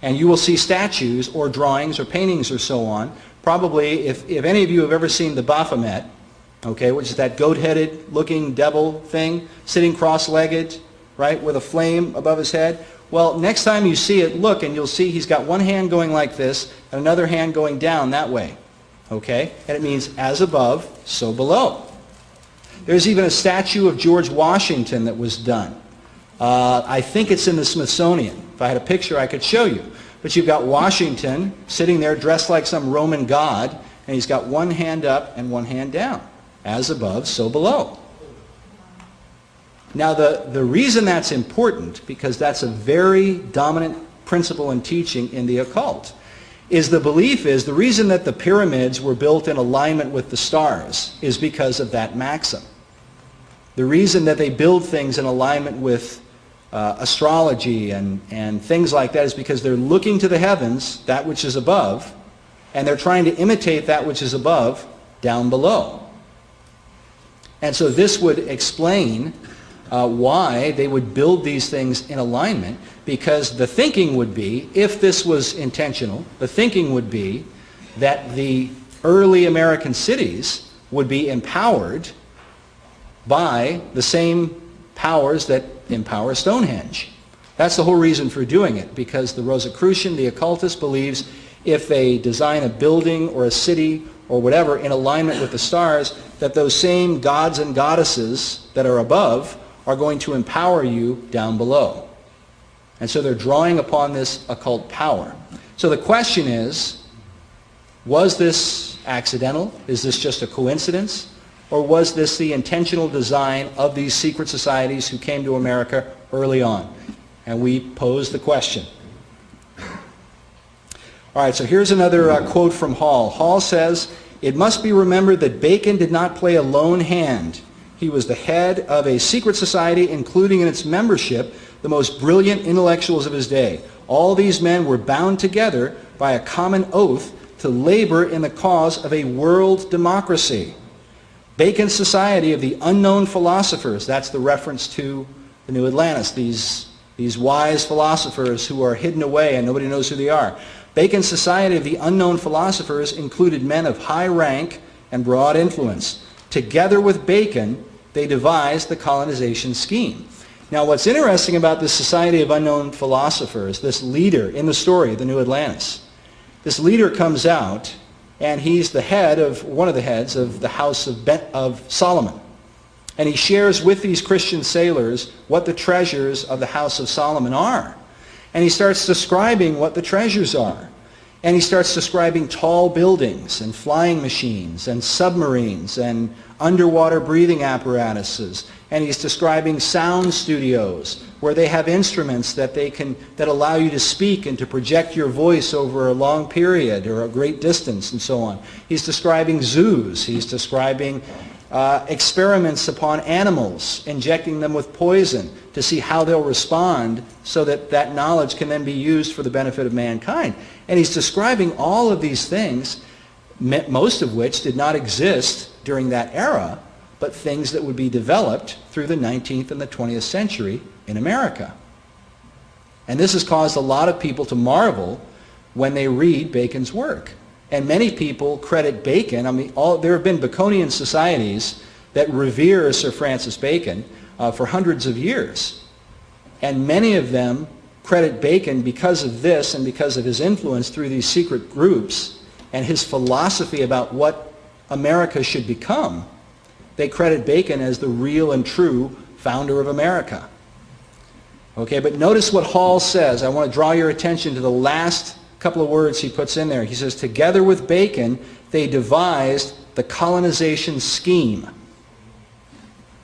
[SPEAKER 2] And you will see statues or drawings or paintings or so on. Probably, if any of you have ever seen the Baphomet, okay, which is that goat-headed looking devil thing, sitting cross-legged, right, with a flame above his head. Well, next time you see it, look, and you'll see he's got one hand going like this and another hand going down that way. Okay? And it means as above, so below. There's even a statue of George Washington that was done. I think it's in the Smithsonian. If I had a picture, I could show you. But you've got Washington sitting there dressed like some Roman god, and he's got one hand up and one hand down. As above, so below. Now the reason that's important, because that's a very dominant principle and teaching in the occult, is the reason that the pyramids were built in alignment with the stars is because of that maxim. The reason that they build things in alignment with astrology and things like that is because they're looking to the heavens, that which is above, and they're trying to imitate that which is above down below. And so this would explain why they would build these things in alignment, because the thinking would be, if this was intentional, the thinking would be that the early American cities would be empowered by the same powers that empower Stonehenge. That's the whole reason for doing it, because the Rosicrucian, the occultist, believes if they design a building or a city or whatever in alignment with the stars, that those same gods and goddesses that are above are going to empower you down below. And so they're drawing upon this occult power. So the question is, was this accidental? Is this just a coincidence? or was this the intentional design of these secret societies who came to America early on? And we pose the question. All right, so here's another quote from Hall. Hall says, "It must be remembered that Bacon did not play a lone hand. He was the head of a secret society, including in its membership the most brilliant intellectuals of his day. All these men were bound together by a common oath to labor in the cause of a world democracy. Bacon's Society of the Unknown Philosophers," that's the reference to the New Atlantis, these wise philosophers who are hidden away and nobody knows who they are. Bacon's Society of the Unknown Philosophers included men of high rank and broad influence. Together with Bacon, they devised the colonization scheme. Now, what's interesting about this Society of Unknown Philosophers, this leader in the story, the New Atlantis, this leader comes out, and he's the head of, one of the heads of the House of Solomon. And he shares with these Christian sailors what the treasures of the House of Solomon are. And he starts describing what the treasures are. And he starts describing tall buildings and flying machines and submarines and underwater breathing apparatuses. And he's describing sound studios where they have instruments that allow you to speak and to project your voice over a long period or a great distance and so on. He's describing zoos. He's describing experiments upon animals, injecting them with poison to see how they'll respond so that that knowledge can then be used for the benefit of mankind. And he's describing all of these things, most of which did not exist during that era, but things that would be developed through the 19th and the 20th century in America. And this has caused a lot of people to marvel when they read Bacon's work. And many people credit Bacon. I mean, there have been Baconian societies that revere Sir Francis Bacon for hundreds of years. And many of them credit Bacon because of this and because of his influence through these secret groups and his philosophy about what America should become. They credit Bacon as the real and true founder of America. Okay, but notice what Hall says. I want to draw your attention to the last couple of words he puts in there. He says, together with Bacon, they devised the colonization scheme.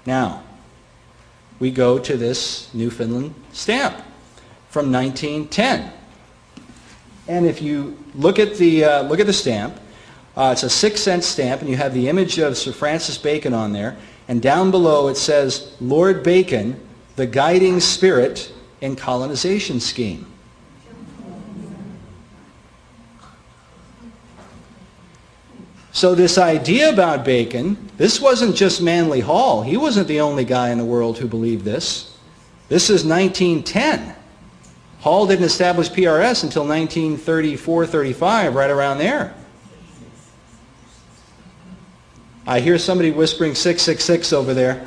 [SPEAKER 2] Now, we go to this Newfoundland stamp from 1910. And if you look at the stamp, it's a 6-cent stamp, and you have the image of Sir Francis Bacon on there. And down below it says, Lord Bacon, the guiding spirit in colonization scheme. So this idea about Bacon, this wasn't just Manly Hall. He wasn't the only guy in the world who believed this. This is 1910. Hall didn't establish PRS until 1934-35, right around there. I hear somebody whispering 666 over there.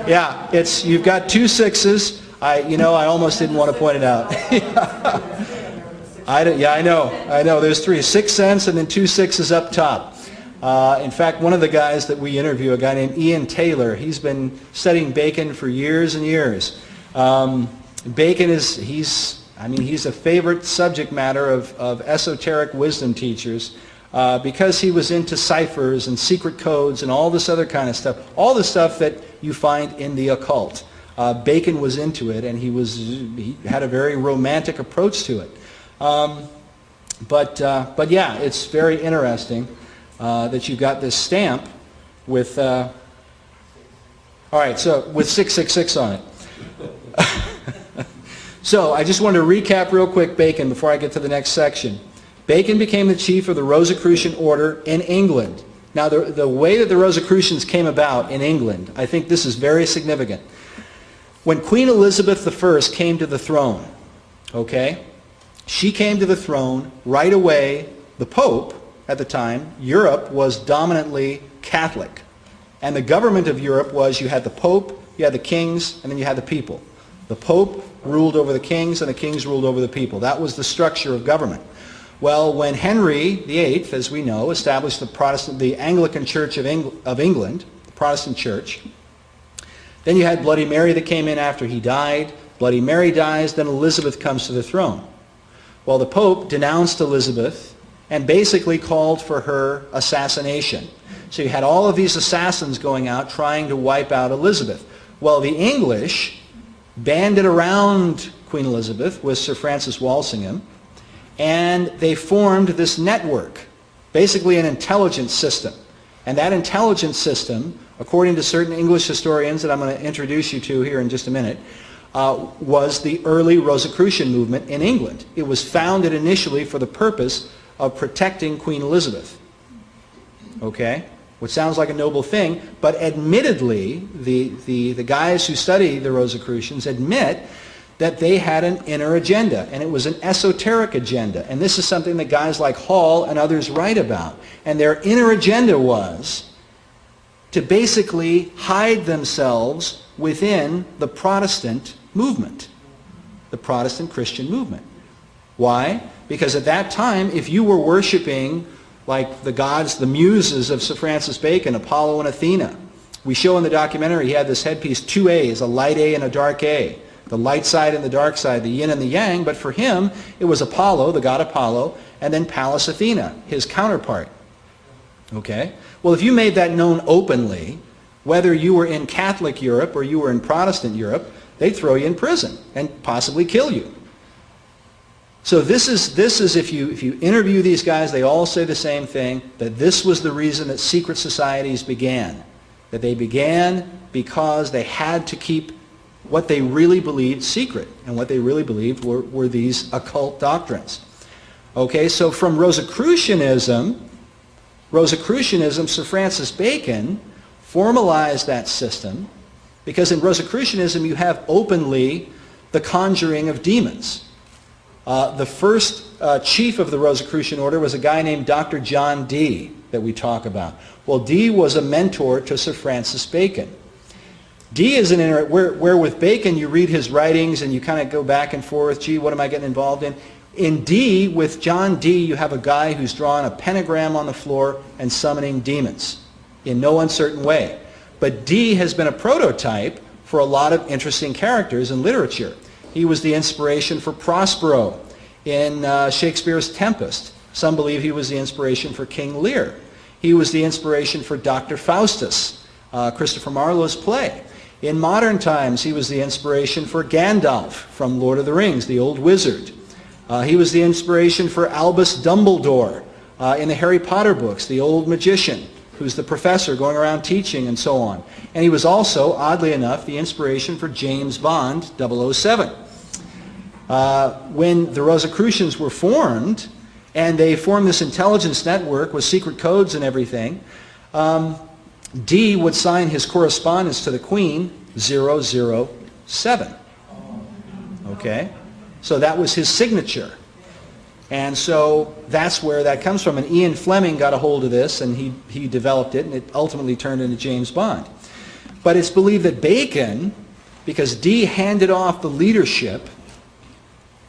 [SPEAKER 2] Yeah, you've got 2 6s. I almost didn't want to point it out. I know. There's 3. 6 cents and then 2 6s up top. In fact, one of the guys that we interview, a guy named Ian Taylor, he's been studying Bacon for years and years. Bacon he's a favorite subject matter of esoteric wisdom teachers because he was into ciphers and secret codes and all this other kind of stuff, all the stuff that you find in the occult. Bacon was into it, and he had a very romantic approach to it. But yeah, it's very interesting that you've got this stamp with, all right, so with 666 on it. So I just wanted to recap real quick Bacon before I get to the next section. Bacon became the chief of the Rosicrucian order in England. Now the way that the Rosicrucians came about in England, I think this is very significant. When Queen Elizabeth I came to the throne, okay, she came to the throne right away. The Pope, at the time, Europe was dominantly Catholic. And the government of Europe was, you had the Pope, you had the kings, and then you had the people. The Pope ruled over the kings, and the kings ruled over the people. That was the structure of government. Well, when Henry VIII, as we know, established the Anglican Church of England, the Protestant Church, then you had Bloody Mary that came in after he died. Bloody Mary dies, then Elizabeth comes to the throne. Well, the Pope denounced Elizabeth and basically called for her assassination. So you had all of these assassins going out trying to wipe out Elizabeth. Well, the English banded around Queen Elizabeth with Sir Francis Walsingham, and they formed this network, basically an intelligence system. And that intelligence system, according to certain English historians that I'm going to introduce you to here in just a minute, was the early Rosicrucian movement in England. It was founded initially for the purpose of protecting Queen Elizabeth. Okay? Which sounds like a noble thing, but admittedly, the guys who study the Rosicrucians admit that they had an inner agenda, and it was an esoteric agenda. And this is something that guys like Hall and others write about. And their inner agenda was to basically hide themselves within the Protestant movement, the Protestant Christian movement. Why? Because at that time, if you were worshiping like the gods, the muses of Sir Francis Bacon, Apollo and Athena, we show in the documentary he had this headpiece, 2 A's, a light A and a dark A. The light side and the dark side, the yin and the yang, but for him, it was Apollo, the god Apollo, and then Pallas Athena, his counterpart. Okay? Well, if you made that known openly, whether you were in Catholic Europe or you were in Protestant Europe, they'd throw you in prison and possibly kill you. So this is if you interview these guys, they all say the same thing, that this was the reason that secret societies began. That they began because they had to keep what they really believed secret. And what they really believed were these occult doctrines. Okay, so from Rosicrucianism, Sir Francis Bacon formalized that system, because in Rosicrucianism you have openly the conjuring of demons. The first chief of the Rosicrucian order was a guy named Dr. John Dee that we talk about. Well, Dee was a mentor to Sir Francis Bacon. Dee is where with Bacon you read his writings and you kind of go back and forth, gee, what am I getting involved in? In Dee, with John Dee, you have a guy who's drawn a pentagram on the floor and summoning demons in no uncertain way. But Dee has been a prototype for a lot of interesting characters in literature. He was the inspiration for Prospero in Shakespeare's Tempest. Some believe he was the inspiration for King Lear. He was the inspiration for Dr. Faustus, Christopher Marlowe's play. In modern times, he was the inspiration for Gandalf from Lord of the Rings, the old wizard. He was the inspiration for Albus Dumbledore in the Harry Potter books, the old magician, who's the professor going around teaching and so on. And he was also, oddly enough, the inspiration for James Bond 007. When the Rosicrucians were formed, and they formed this intelligence network with secret codes and everything, Dee would sign his correspondence to the Queen 007. Okay? So that was his signature. And so that's where that comes from. And Ian Fleming got a hold of this, and he developed it, and it ultimately turned into James Bond. But it's believed that Bacon, because Dee handed off the leadership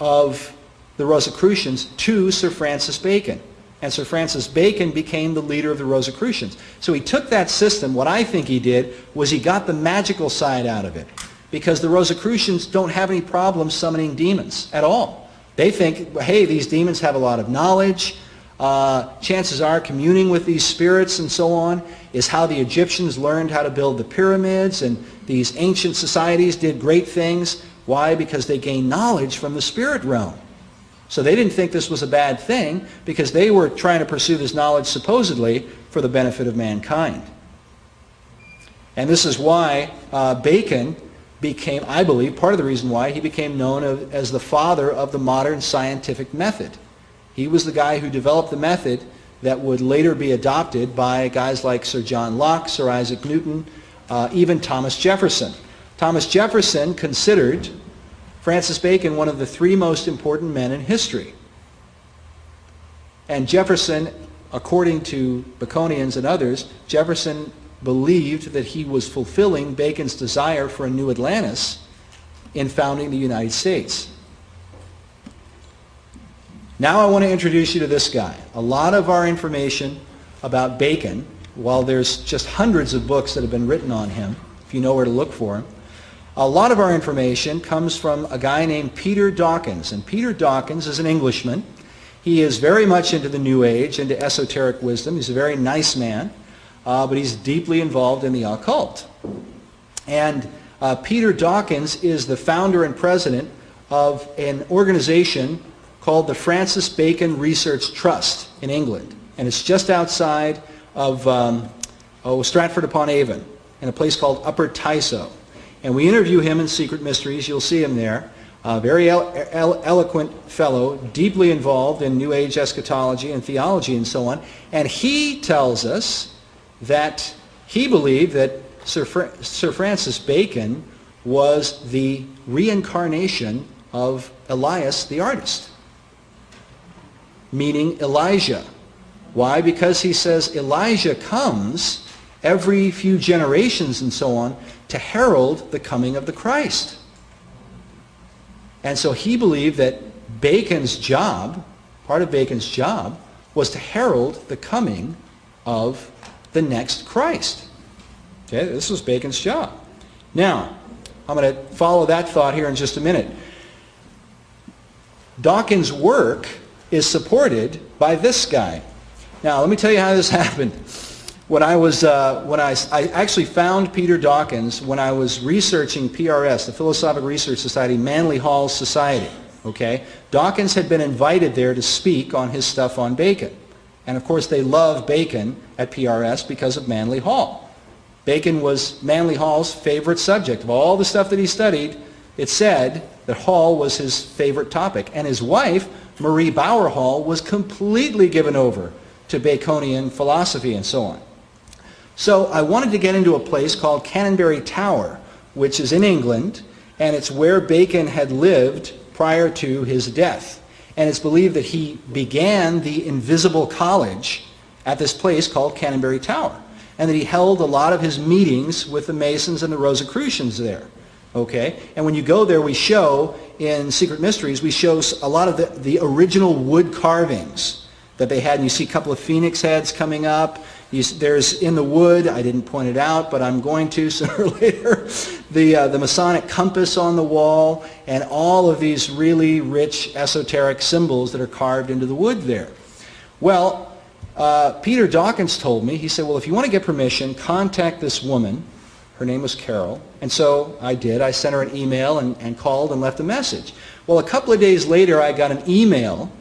[SPEAKER 2] of the Rosicrucians to Sir Francis Bacon. And Sir Francis Bacon became the leader of the Rosicrucians. So he took that system. What I think he did was he got the magical side out of it. Because the Rosicrucians don't have any problem summoning demons at all. They think, hey, these demons have a lot of knowledge. Chances are communing with these spirits and so on is how the Egyptians learned how to build the pyramids, and these ancient societies did great things. Why? Because they gained knowledge from the spirit realm. So they didn't think this was a bad thing, because they were trying to pursue this knowledge supposedly for the benefit of mankind. And this is why Bacon became, I believe, part of the reason why he became known as the father of the modern scientific method. He was the guy who developed the method that would later be adopted by guys like Sir John Locke, Sir Isaac Newton, even Thomas Jefferson. Thomas Jefferson considered Francis Bacon one of the 3 most important men in history. And Jefferson, according to Baconians and others, Jefferson believed that he was fulfilling Bacon's desire for a new Atlantis in founding the United States. Now I want to introduce you to this guy. A lot of our information about Bacon, while there's just hundreds of books that have been written on him, if you know where to look for him, a lot of our information comes from a guy named Peter Dawkins. And Peter Dawkins is an Englishman. He is very much into the New Age, into esoteric wisdom. He's a very nice man. but he's deeply involved in the occult. And Peter Dawkins is the founder and president of an organization called the Francis Bacon Research Trust in England. And it's just outside of Stratford-upon-Avon in a place called Upper Tysoe. And we interview him in Secret Mysteries. You'll see him there. A very eloquent fellow, deeply involved in New Age eschatology and theology and so on. And he tells us that he believed that Sir Francis Bacon was the reincarnation of Elias the artist, meaning Elijah. Why? Because he says Elijah comes every few generations and so on to herald the coming of the Christ. And so he believed that Bacon's job, part of Bacon's job, was to herald the coming of the next Christ. Okay, this was Bacon's job. Now, I'm going to follow that thought here in just a minute. Dawkins' work is supported by this guy. Now, let me tell you how this happened. I actually found Peter Dawkins when I was researching PRS, the Philosophical Research Society, Manly Hall's society. Okay, Dawkins had been invited there to speak on his stuff on Bacon, and of course they love Bacon at PRS because of Manly Hall. Bacon was Manly Hall's favorite subject. Of all the stuff that he studied, it said that Hall was his favorite topic, and his wife, Marie Bauer Hall, was completely given over to Baconian philosophy and so on. So I wanted to get into a place called Canonbury Tower, which is in England, and it's where Bacon had lived prior to his death. And it's believed that he began the Invisible College at this place called Canonbury Tower, and that he held a lot of his meetings with the Masons and the Rosicrucians there. Okay? And when you go there, we show, in Secret Mysteries, we show a lot of the original wood carvings that they had, and you see a couple of phoenix heads coming up. There's in the wood, I didn't point it out, but I'm going to sooner or later, the Masonic compass on the wall, and all of these really rich esoteric symbols that are carved into the wood there. Well, Peter Dawkins told me, he said, well, if you want to get permission, contact this woman. Her name was Carol. And so I did. I sent her an email and called and left a message. Well, a couple of days later, I got an email.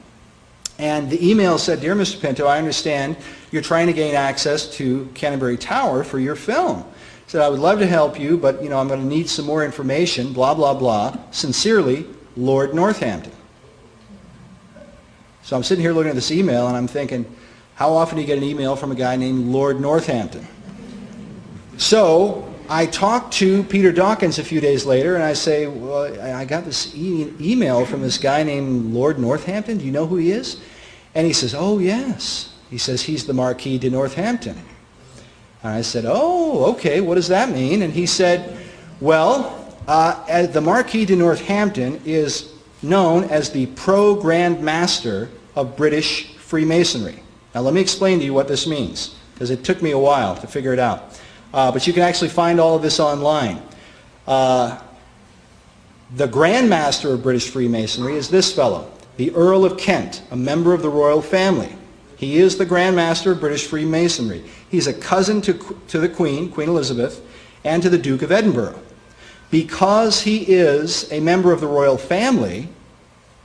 [SPEAKER 2] And the email said, Dear Mr. Pinto, I understand you're trying to gain access to Canonbury Tower for your film. I said, I would love to help you, but I'm going to need some more information, blah, blah, blah. Sincerely, Lord Northampton. So I'm sitting here looking at this email, and I'm thinking, how often do you get an email from a guy named Lord Northampton? So I talked to Peter Dawkins a few days later, and I say, well, I got this email from this guy named Lord Northampton. Do you know who he is? And he says, oh, yes. He says, he's the Marquis de Northampton. And I said, oh, okay, what does that mean? And he said, well, the Marquis de Northampton is known as the Pro-Grand Master of British Freemasonry. Now, let me explain to you what this means, because it took me a while to figure it out. But you can actually find all of this online. The Grand Master of British Freemasonry is this fellow, the Earl of Kent, a member of the royal family. He is the Grand Master of British Freemasonry. He's a cousin to the Queen, Queen Elizabeth, and to the Duke of Edinburgh. Because he is a member of the royal family,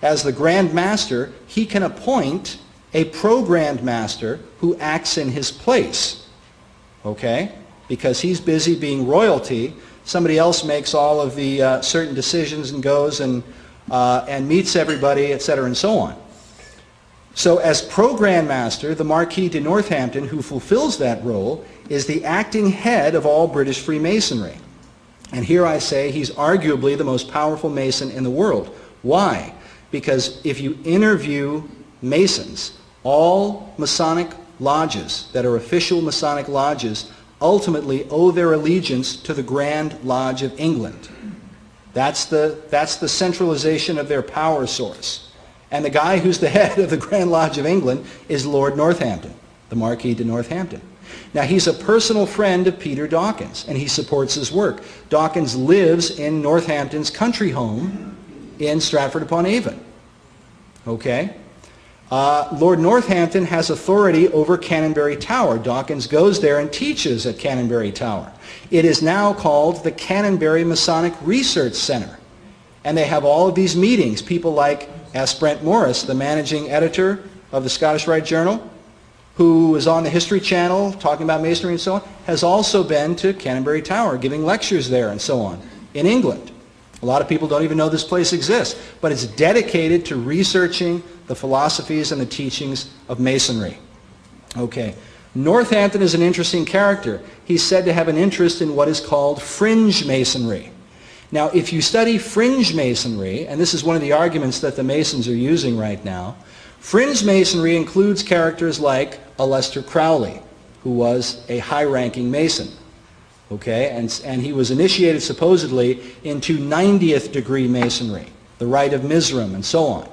[SPEAKER 2] as the Grand Master, he can appoint a Pro-Grand Master who acts in his place. Okay? Because he's busy being royalty, somebody else makes all of the certain decisions and goes and meets everybody, etc., and so on. So as Pro-Grand Master, the Marquis de Northampton, who fulfills that role, is the acting head of all British Freemasonry. And here I say he's arguably the most powerful Mason in the world. Why? Because if you interview Masons, all Masonic lodges that are official Masonic lodges ultimately owe their allegiance to the Grand Lodge of England. That's the centralization of their power source. And the guy who's the head of the Grand Lodge of England is Lord Northampton, the Marquis de Northampton. Now, he's a personal friend of Peter Dawkins, and he supports his work. Dawkins lives in Northampton's country home in Stratford-upon-Avon. Okay? Lord Northampton has authority over Canonbury Tower. Dawkins goes there and teaches at Canonbury Tower. It is now called the Canonbury Masonic Research Center. And they have all of these meetings. People like S. Brent Morris, the managing editor of the Scottish Rite Journal, who is on the History Channel talking about Masonry and so on, has also been to Canonbury Tower, giving lectures there and so on, in England. A lot of people don't even know this place exists, but it's dedicated to researching the philosophies and the teachings of Masonry. Okay. Northampton is an interesting character. He's said to have an interest in what is called fringe Masonry. Now, if you study fringe Masonry, and this is one of the arguments that the Masons are using right now, fringe Masonry includes characters like Aleister Crowley, who was a high-ranking Mason. Okay, and he was initiated supposedly into 90th degree Masonry, the Rite of Mizram, and so on.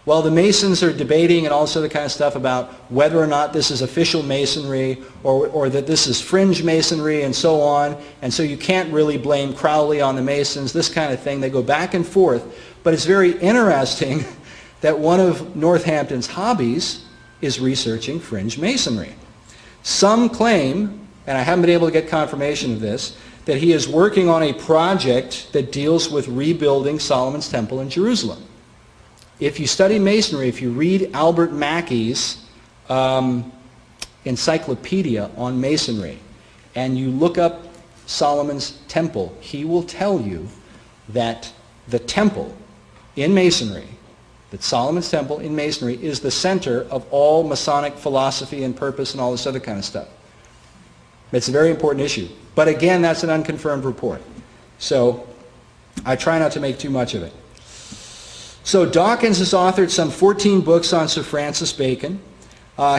[SPEAKER 2] Well, the Masons are debating and all this other kind of stuff about whether or not this is official Masonry or that this is fringe Masonry and so on. And so you can't really blame Crowley on the Masons, this kind of thing. They go back and forth. But it's very interesting that one of Northampton's hobbies is researching fringe Masonry. Some claim, and I haven't been able to get confirmation of this, that he is working on a project that deals with rebuilding Solomon's Temple in Jerusalem. If you study Masonry, if you read Albert Mackey's encyclopedia on Masonry, and you look up Solomon's Temple, he will tell you that the temple in Masonry, that Solomon's Temple in Masonry is the center of all Masonic philosophy and purpose and all this other kind of stuff. It's a very important issue. But again, that's an unconfirmed report. So I try not to make too much of it. So Dawkins has authored some 14 books on Sir Francis Bacon.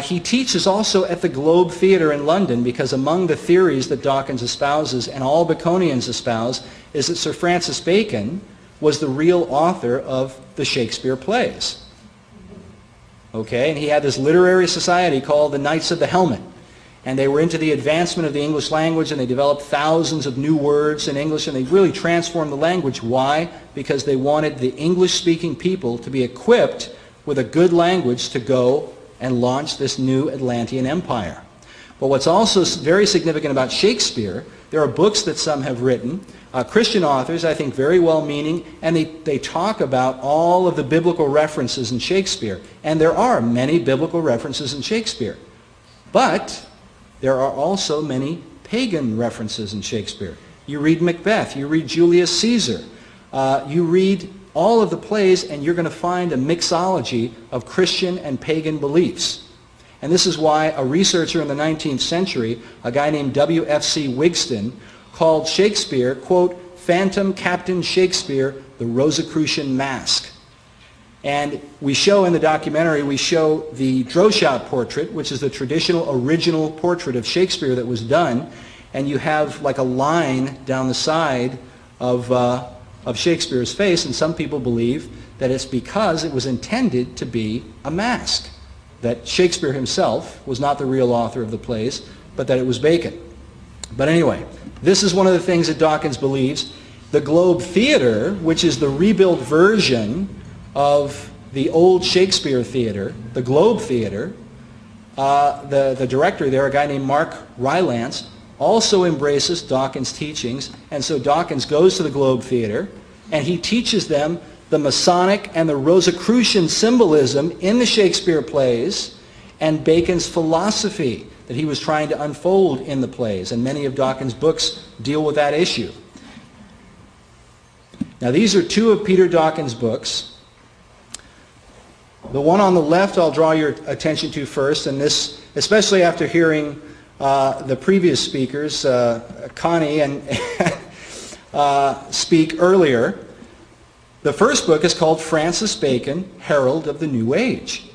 [SPEAKER 2] He teaches also at the Globe Theatre in London, because among the theories that Dawkins espouses and all Baconians espouse is that Sir Francis Bacon was the real author of the Shakespeare plays. Okay, and he had this literary society called the Knights of the Helmet. And they were into the advancement of the English language, and they developed thousands of new words in English, and they really transformed the language. Why? Because they wanted the English-speaking people to be equipped with a good language to go and launch this new Atlantean empire. But what's also very significant about Shakespeare, there are books that some have written, Christian authors, I think very well-meaning, and they talk about all of the biblical references in Shakespeare. And there are many biblical references in Shakespeare. But there are also many pagan references in Shakespeare. You read Macbeth, you read Julius Caesar, you read all of the plays, and you're going to find a mixology of Christian and pagan beliefs. And this is why a researcher in the 19th century, a guy named W.F.C. Wigston, called Shakespeare, quote, Phantom Captain Shakespeare, the Rosicrucian Mask. And we show in the documentary, we show the Droeshout portrait, which is the traditional original portrait of Shakespeare that was done. And you have like a line down the side of Shakespeare's face, and some people believe that it's because it was intended to be a mask. That Shakespeare himself was not the real author of the plays, but that it was Bacon. But anyway, this is one of the things that Dawkins believes. The Globe Theatre, which is the rebuilt version of the old Shakespeare Theatre, the Globe Theatre, the director there, a guy named Mark Rylance, also embraces Dawkins' teachings. And so Dawkins goes to the Globe Theatre, and he teaches them the Masonic and the Rosicrucian symbolism in the Shakespeare plays and Bacon's philosophy that he was trying to unfold in the plays. And many of Dawkins' books deal with that issue. Now, these are two of Peter Dawkins' books. The one on the left I'll draw your attention to first, and this, especially after hearing the previous speakers, Connie and speak earlier. The first book is called Francis Bacon, Herald of the New Age.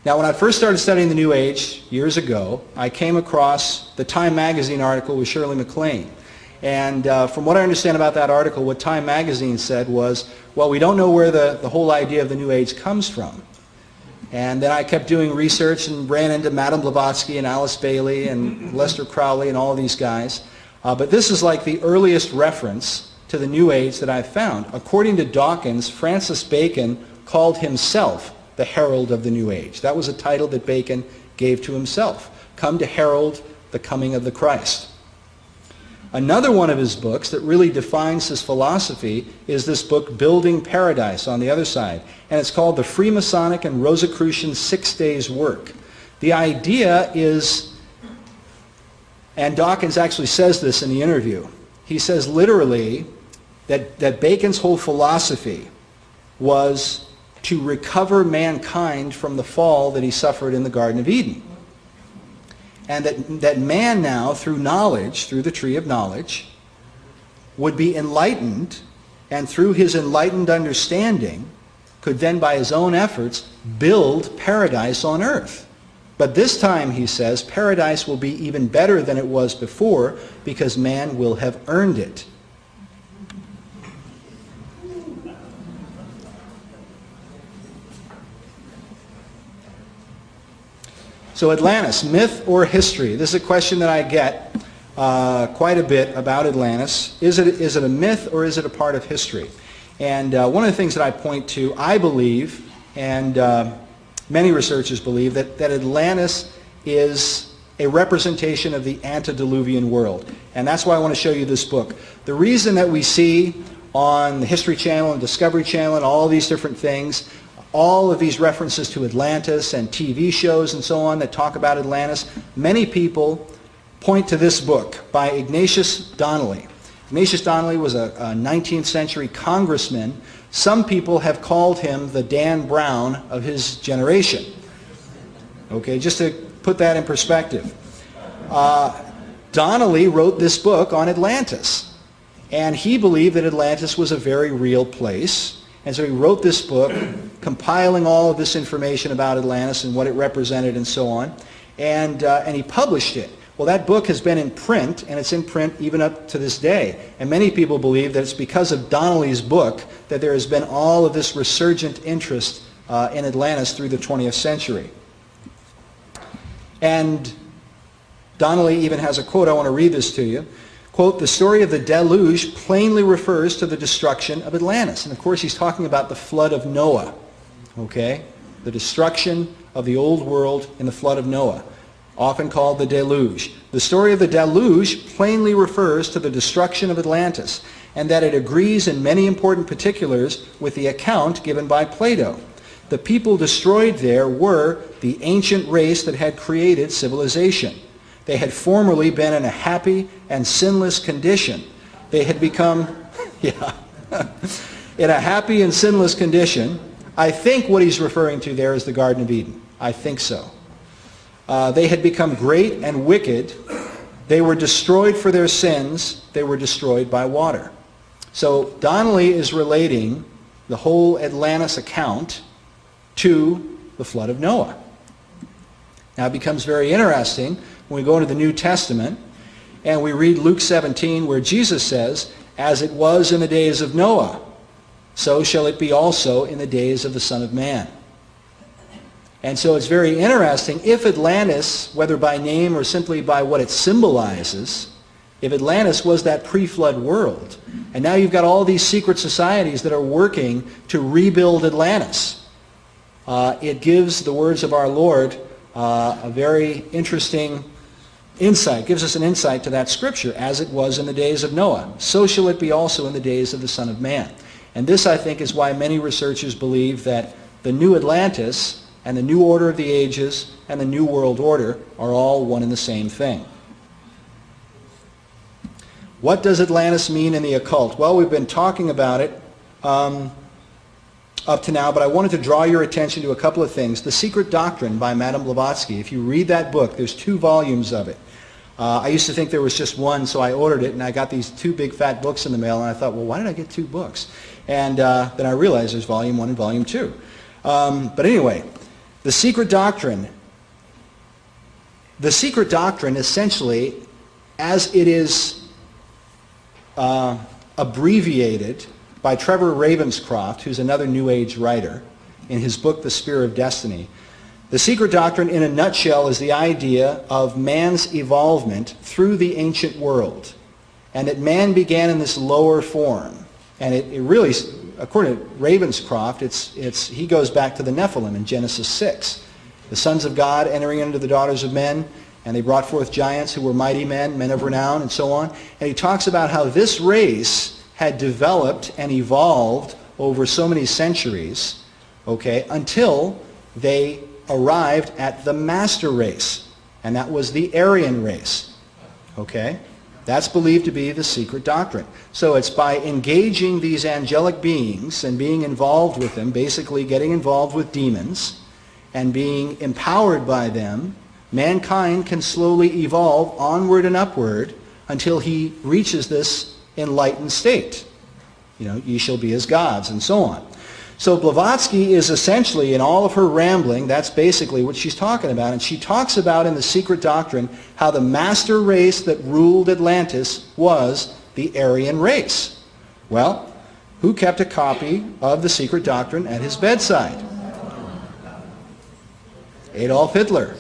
[SPEAKER 2] Now, when I first started studying the New Age years ago, I came across the Time magazine article with Shirley MacLaine. And from what I understand about that article, what Time magazine said was, well, we don't know where the whole idea of the New Age comes from. And then I kept doing research and ran into Madame Blavatsky and Alice Bailey and Lester Crowley and all of these guys. But this is like the earliest reference to the New Age that I've found. According to Dawkins, Francis Bacon called himself the herald of the New Age. That was a title that Bacon gave to himself. Come to herald the coming of the Christ. Another one of his books that really defines his philosophy is this book, Building Paradise, on the other side. And it's called The Freemasonic and Rosicrucian 6 Days Work. The idea is, and Dawkins actually says this in the interview, he says literally that Bacon's whole philosophy was to recover mankind from the fall that he suffered in the Garden of Eden. And that man now, through knowledge, through the tree of knowledge, would be enlightened, and through his enlightened understanding, could then by his own efforts build paradise on earth. But this time, he says, paradise will be even better than it was before because man will have earned it. So Atlantis, myth or history? This is a question that I get quite a bit about Atlantis. Is it a myth or is it a part of history? And one of the things that I point to, I believe, and many researchers believe, that Atlantis is a representation of the antediluvian world. And that's why I want to show you this book. The reason that we see on the History Channel and Discovery Channel and all these different things, all of these references to Atlantis and TV shows and so on that talk about Atlantis, many people point to this book by Ignatius Donnelly. Ignatius Donnelly was a 19th century congressman. Some people have called him the Dan Brown of his generation. Okay, just to put that in perspective. Donnelly wrote this book on Atlantis. And he believed that Atlantis was a very real place. And so he wrote this book, compiling all of this information about Atlantis and what it represented and so on. And he published it. Well, that book has been in print, and it's in print even up to this day. And many people believe that it's because of Donnelly's book that there has been all of this resurgent interest in Atlantis through the 20th century. And Donnelly even has a quote. I want to read this to you. Quote, "The story of the deluge plainly refers to the destruction of Atlantis." And of course he's talking about the flood of Noah. Okay? The destruction of the old world in the flood of Noah, often called the deluge. The story of the deluge plainly refers to the destruction of Atlantis, and that it agrees in many important particulars with the account given by Plato. The people destroyed there were the ancient race that had created civilization. They had formerly been in a happy and sinless condition. They had become, in a happy and sinless condition. I think what he's referring to there is the Garden of Eden. I think so. They had become great and wicked. They were destroyed for their sins. They were destroyed by water. So Donnelly is relating the whole Atlantis account to the flood of Noah. Now it becomes very interesting when we go into the New Testament and we read Luke 17 where Jesus says, "As it was in the days of Noah, so shall it be also in the days of the Son of Man." And so it's very interesting, if Atlantis, whether by name or simply by what it symbolizes, if Atlantis was that pre-flood world, and now you've got all these secret societies that are working to rebuild Atlantis, it gives the words of our Lord a very interesting insight, gives us an insight to that scripture. As it was in the days of Noah, so shall it be also in the days of the Son of Man. And this, I think, is why many researchers believe that the new Atlantis and the new order of the ages and the new world order are all one and the same thing. What does Atlantis mean in the occult? Well, we've been talking about it up to now, but I wanted to draw your attention to a couple of things. The Secret Doctrine by Madame Blavatsky. If you read that book, there's 2 volumes of it. I used to think there was just one, so I ordered it, and I got these 2 big fat books in the mail, and I thought, well, why did I get 2 books? And then I realized there's volume 1 and volume 2. But anyway, The Secret Doctrine. The Secret Doctrine, essentially, as it is abbreviated by Trevor Ravenscroft, who's another New Age writer, in his book, The Spear of Destiny. The Secret Doctrine, in a nutshell, is the idea of man's evolvement through the ancient world, and that man began in this lower form. And it really according to Ravenscroft, he goes back to the Nephilim in Genesis 6. The sons of God entering into the daughters of men, and they brought forth giants who were mighty men, men of renown, and so on. And he talks about how this race had developed and evolved over so many centuries, okay, until they arrived at the master race, and that was the Aryan race, okay? That's believed to be the secret doctrine. So it's by engaging these angelic beings and being involved with them, basically getting involved with demons and being empowered by them, mankind can slowly evolve onward and upward until he reaches this enlightened state. You know, ye shall be as gods, and so on. So Blavatsky is essentially, in all of her rambling, that's basically what she's talking about. And she talks about in The Secret Doctrine how the master race that ruled Atlantis was the Aryan race. Well, who kept a copy of The Secret Doctrine at his bedside? Adolf Hitler.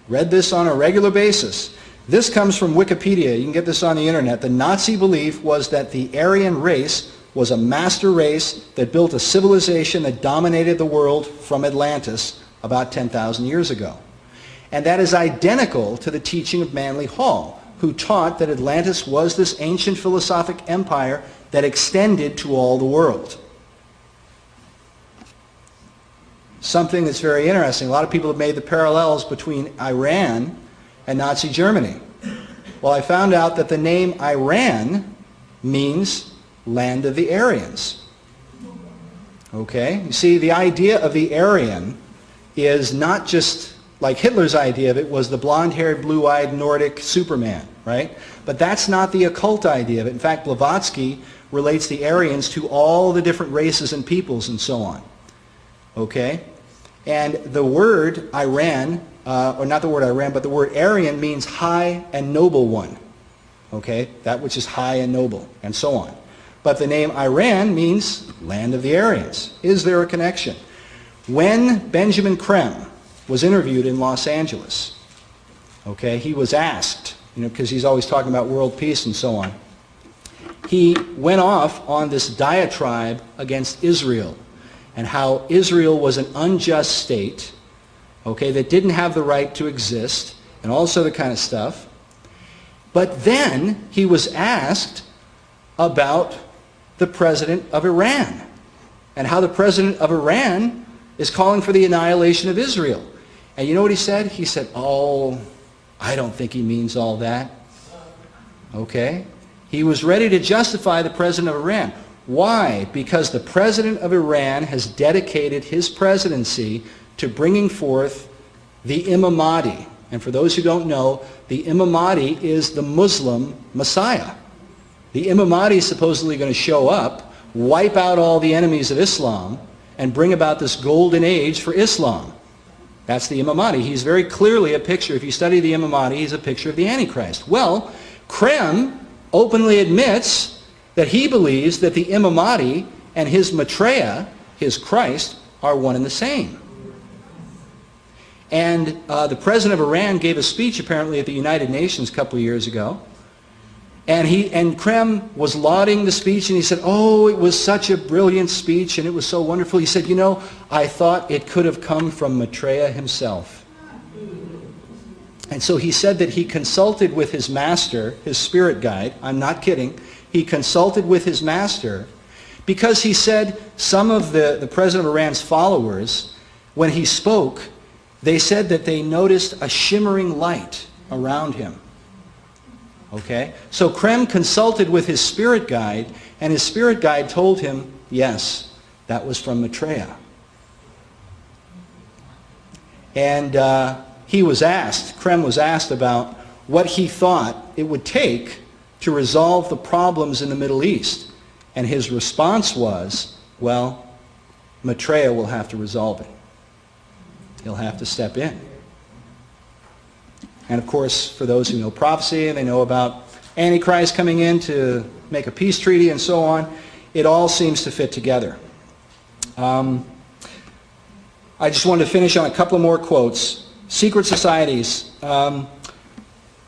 [SPEAKER 2] Read this on a regular basis. This comes from Wikipedia. You can get this on the internet. The Nazi belief was that the Aryan race was a master race that built a civilization that dominated the world from Atlantis about 10,000 years ago. And that is identical to the teaching of Manly Hall, who taught that Atlantis was this ancient philosophic empire that extended to all the world. Something that's very interesting. A lot of people have made the parallels between Iran and Nazi Germany. Well, I found out that the name Iran means land of the Aryans. Okay? You see, the idea of the Aryan is not just like Hitler's idea of it was the blonde-haired, blue-eyed Nordic Superman, right? But that's not the occult idea of it. In fact, Blavatsky relates the Aryans to all the different races and peoples and so on. Okay? And the word Iran, or not the word Iran, but the word Aryan means high and noble one. Okay? That which is high and noble, and so on. But the name Iran means land of the Aryans. Is there a connection? When Benjamin Creme was interviewed in Los Angeles, okay, he was asked, you know, because he's always talking about world peace and so on, he went off on this diatribe against Israel and how Israel was an unjust state, okay, that didn't have the right to exist and all this other kind of stuff. But then he was asked about the president of Iran and how the president of Iran is calling for the annihilation of Israel. And you know what he said? He said, oh, I don't think he means all that. Okay? He was ready to justify the president of Iran. Why? Because the president of Iran has dedicated his presidency to bringing forth the Imam Mahdi. And for those who don't know, the Imam Mahdi is the Muslim Messiah. The Imam Mahdi is supposedly going to show up, wipe out all the enemies of Islam, and bring about this golden age for Islam. That's the Imam Mahdi. He's very clearly a picture. If you study the Imam Mahdi, he's a picture of the Antichrist. Well, Creme openly admits that he believes that the Imam Mahdi and his Maitreya, his Christ, are one and the same. And the president of Iran gave a speech apparently at the United Nations a couple of years ago. And Creme was lauding the speech, and he said, oh, it was such a brilliant speech, and it was so wonderful. He said, you know, I thought it could have come from Maitreya himself. And so he said that he consulted with his master, his spirit guide. I'm not kidding. He consulted with his master because he said some of the president of Iran's followers, when he spoke, they said that they noticed a shimmering light around him. Okay? So Creme consulted with his spirit guide, and his spirit guide told him, yes, that was from Maitreya. And he was asked, Creme was asked about what he thought it would take to resolve the problems in the Middle East. And his response was, well, Maitreya will have to resolve it. He'll have to step in. And of course, for those who know prophecy and they know about Antichrist coming in to make a peace treaty and so on, it all seems to fit together. I just wanted to finish on a couple of more quotes. Secret societies.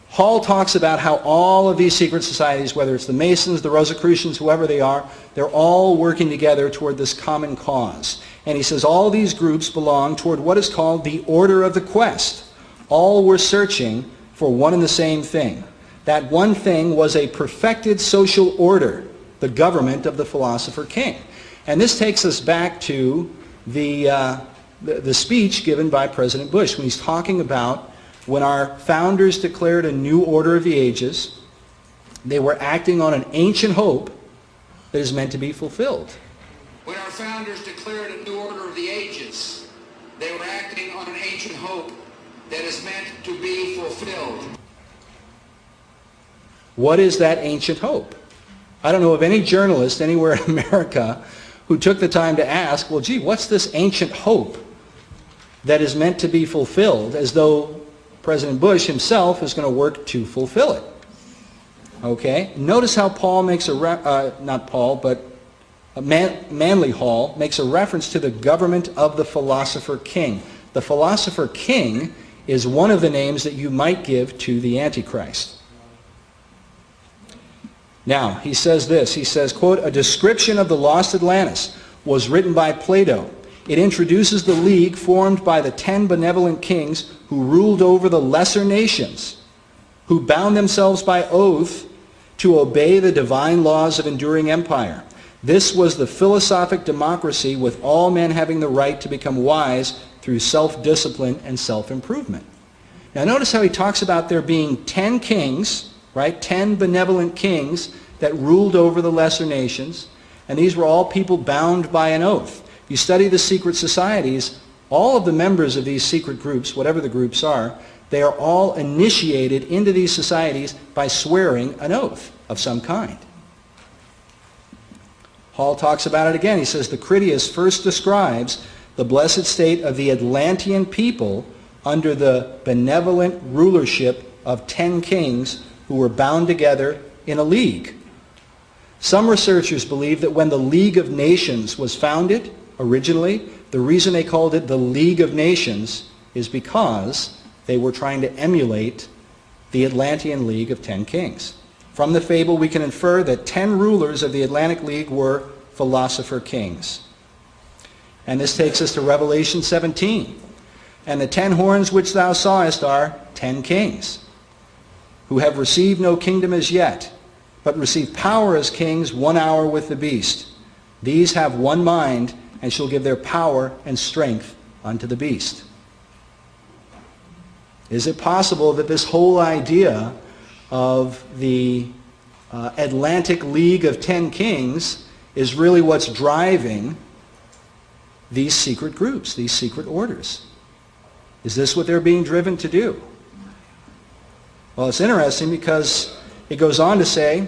[SPEAKER 2] Hall talks about how all of these secret societies, whether it's the Masons, the Rosicrucians, whoever they are, they're all working together toward this common cause. And he says all these groups belong toward what is called the order of the quest. All were searching for one and the same thing. That one thing was a perfected social order, the government of the philosopher king. And this takes us back to the speech given by President Bush when he's talking about when our founders declared a new order of the ages, they were acting on an ancient hope that is meant to be fulfilled.
[SPEAKER 4] When our founders declared a new order of the ages, they were acting on an ancient hope that is meant to be fulfilled.
[SPEAKER 2] What is that ancient hope? I don't know of any journalist anywhere in America who took the time to ask, well, gee, what's this ancient hope that is meant to be fulfilled, as though President Bush himself is going to work to fulfill it. Okay? Notice how Paul makes Manly Hall makes a reference to the government of the philosopher king. The philosopher king is one of the names that you might give to the Antichrist. Now, he says this. He says, quote, "A description of the lost Atlantis was written by Plato. It introduces the league formed by the 10 benevolent kings who ruled over the lesser nations, who bound themselves by oath to obey the divine laws of enduring empire. This was the philosophic democracy, with all men having the right to become wise through self-discipline and self-improvement." Now notice how he talks about there being 10 kings, right? 10 benevolent kings that ruled over the lesser nations, and these were all people bound by an oath. You study the secret societies, all of the members of these secret groups, whatever the groups are, they are all initiated into these societies by swearing an oath of some kind. Hall talks about it again. He says, "The Critias first describes the blessed state of the Atlantean people under the benevolent rulership of 10 kings who were bound together in a league. Some researchers believe that when the League of Nations was founded, originally, the reason they called it the League of Nations is because they were trying to emulate the Atlantean League of 10 kings. From the fable, we can infer that 10 rulers of the Atlantic League were philosopher kings." And this takes us to Revelation 17. "And the 10 horns which thou sawest are 10 kings, who have received no kingdom as yet, but receive power as kings 1 hour with the beast. These have one mind, and shall give their power and strength unto the beast." Is it possible that this whole idea of the Atlantic League of 10 kings is really what's driving these secret groups, these secret orders? Is this what they're being driven to do? Well, it's interesting because it goes on to say,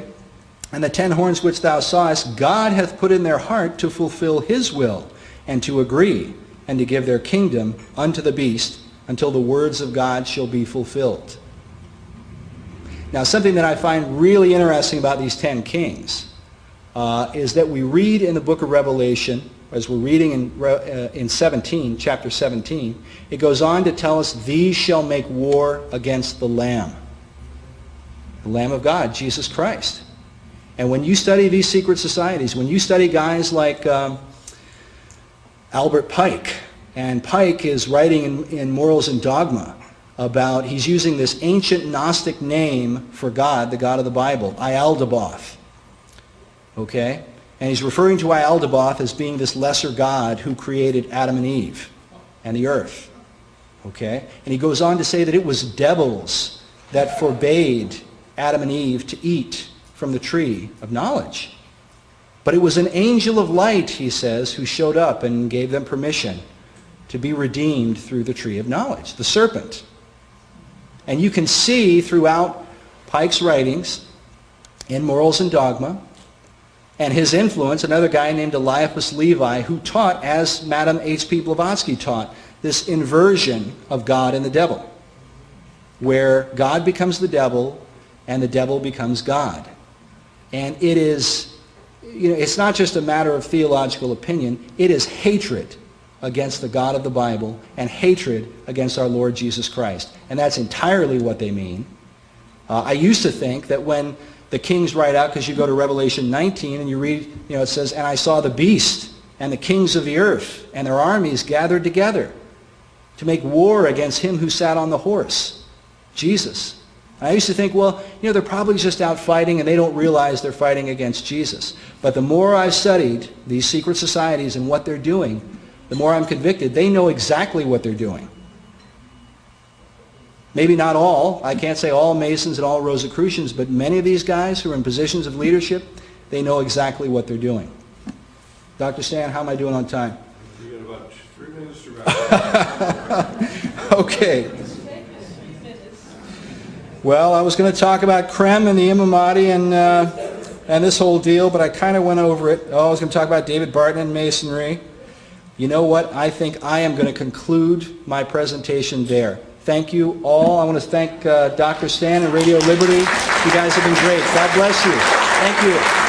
[SPEAKER 2] "And the 10 horns which thou sawest, God hath put in their heart to fulfill his will, and to agree, and to give their kingdom unto the beast, until the words of God shall be fulfilled." Now, something that I find really interesting about these 10 kings is that we read in the book of Revelation, as we're reading in 17, chapter 17, it goes on to tell us, "These shall make war against the Lamb." The Lamb of God, Jesus Christ. And when you study these secret societies, when you study guys like Albert Pike, and Pike is writing in Morals and Dogma about, he's using this ancient Gnostic name for God, the God of the Bible, Ialdabaoth. Okay? And he's referring to Ialdabaoth as being this lesser God who created Adam and Eve and the earth. Okay? And he goes on to say that it was devils that forbade Adam and Eve to eat from the tree of knowledge. But it was an angel of light, he says, who showed up and gave them permission to be redeemed through the tree of knowledge, the serpent. And you can see throughout Pike's writings in Morals and Dogma, and his influence, another guy named Eliphas Levi, who taught, as Madame H.P. Blavatsky taught, this inversion of God and the devil, where God becomes the devil and the devil becomes God. And it is, it's not just a matter of theological opinion, it is hatred against the God of the Bible and hatred against our Lord Jesus Christ. And that's entirely what they mean. I used to think that when the kings ride out, because you go to Revelation 19 and you read, it says, "And I saw the beast and the kings of the earth and their armies gathered together to make war against him who sat on the horse," Jesus. I used to think, well, they're probably just out fighting and they don't realize they're fighting against Jesus. But the more I've studied these secret societies and what they're doing, the more I'm convicted they know exactly what they're doing. Maybe not all. I can't say all Masons and all Rosicrucians, but many of these guys who are in positions of leadership, they know exactly what they're doing. Dr. Stan, how am I doing on time?
[SPEAKER 1] You got about 3 minutes to wrap up.
[SPEAKER 2] Okay. Well, I was going to talk about Krem and the Imamati and this whole deal, but I kind of went over it. I was going to talk about David Barton and Masonry. You know what? I think I am going to conclude my presentation there. Thank you all. I want to thank Dr. Stan and Radio Liberty. You guys have been great. God bless you. Thank you.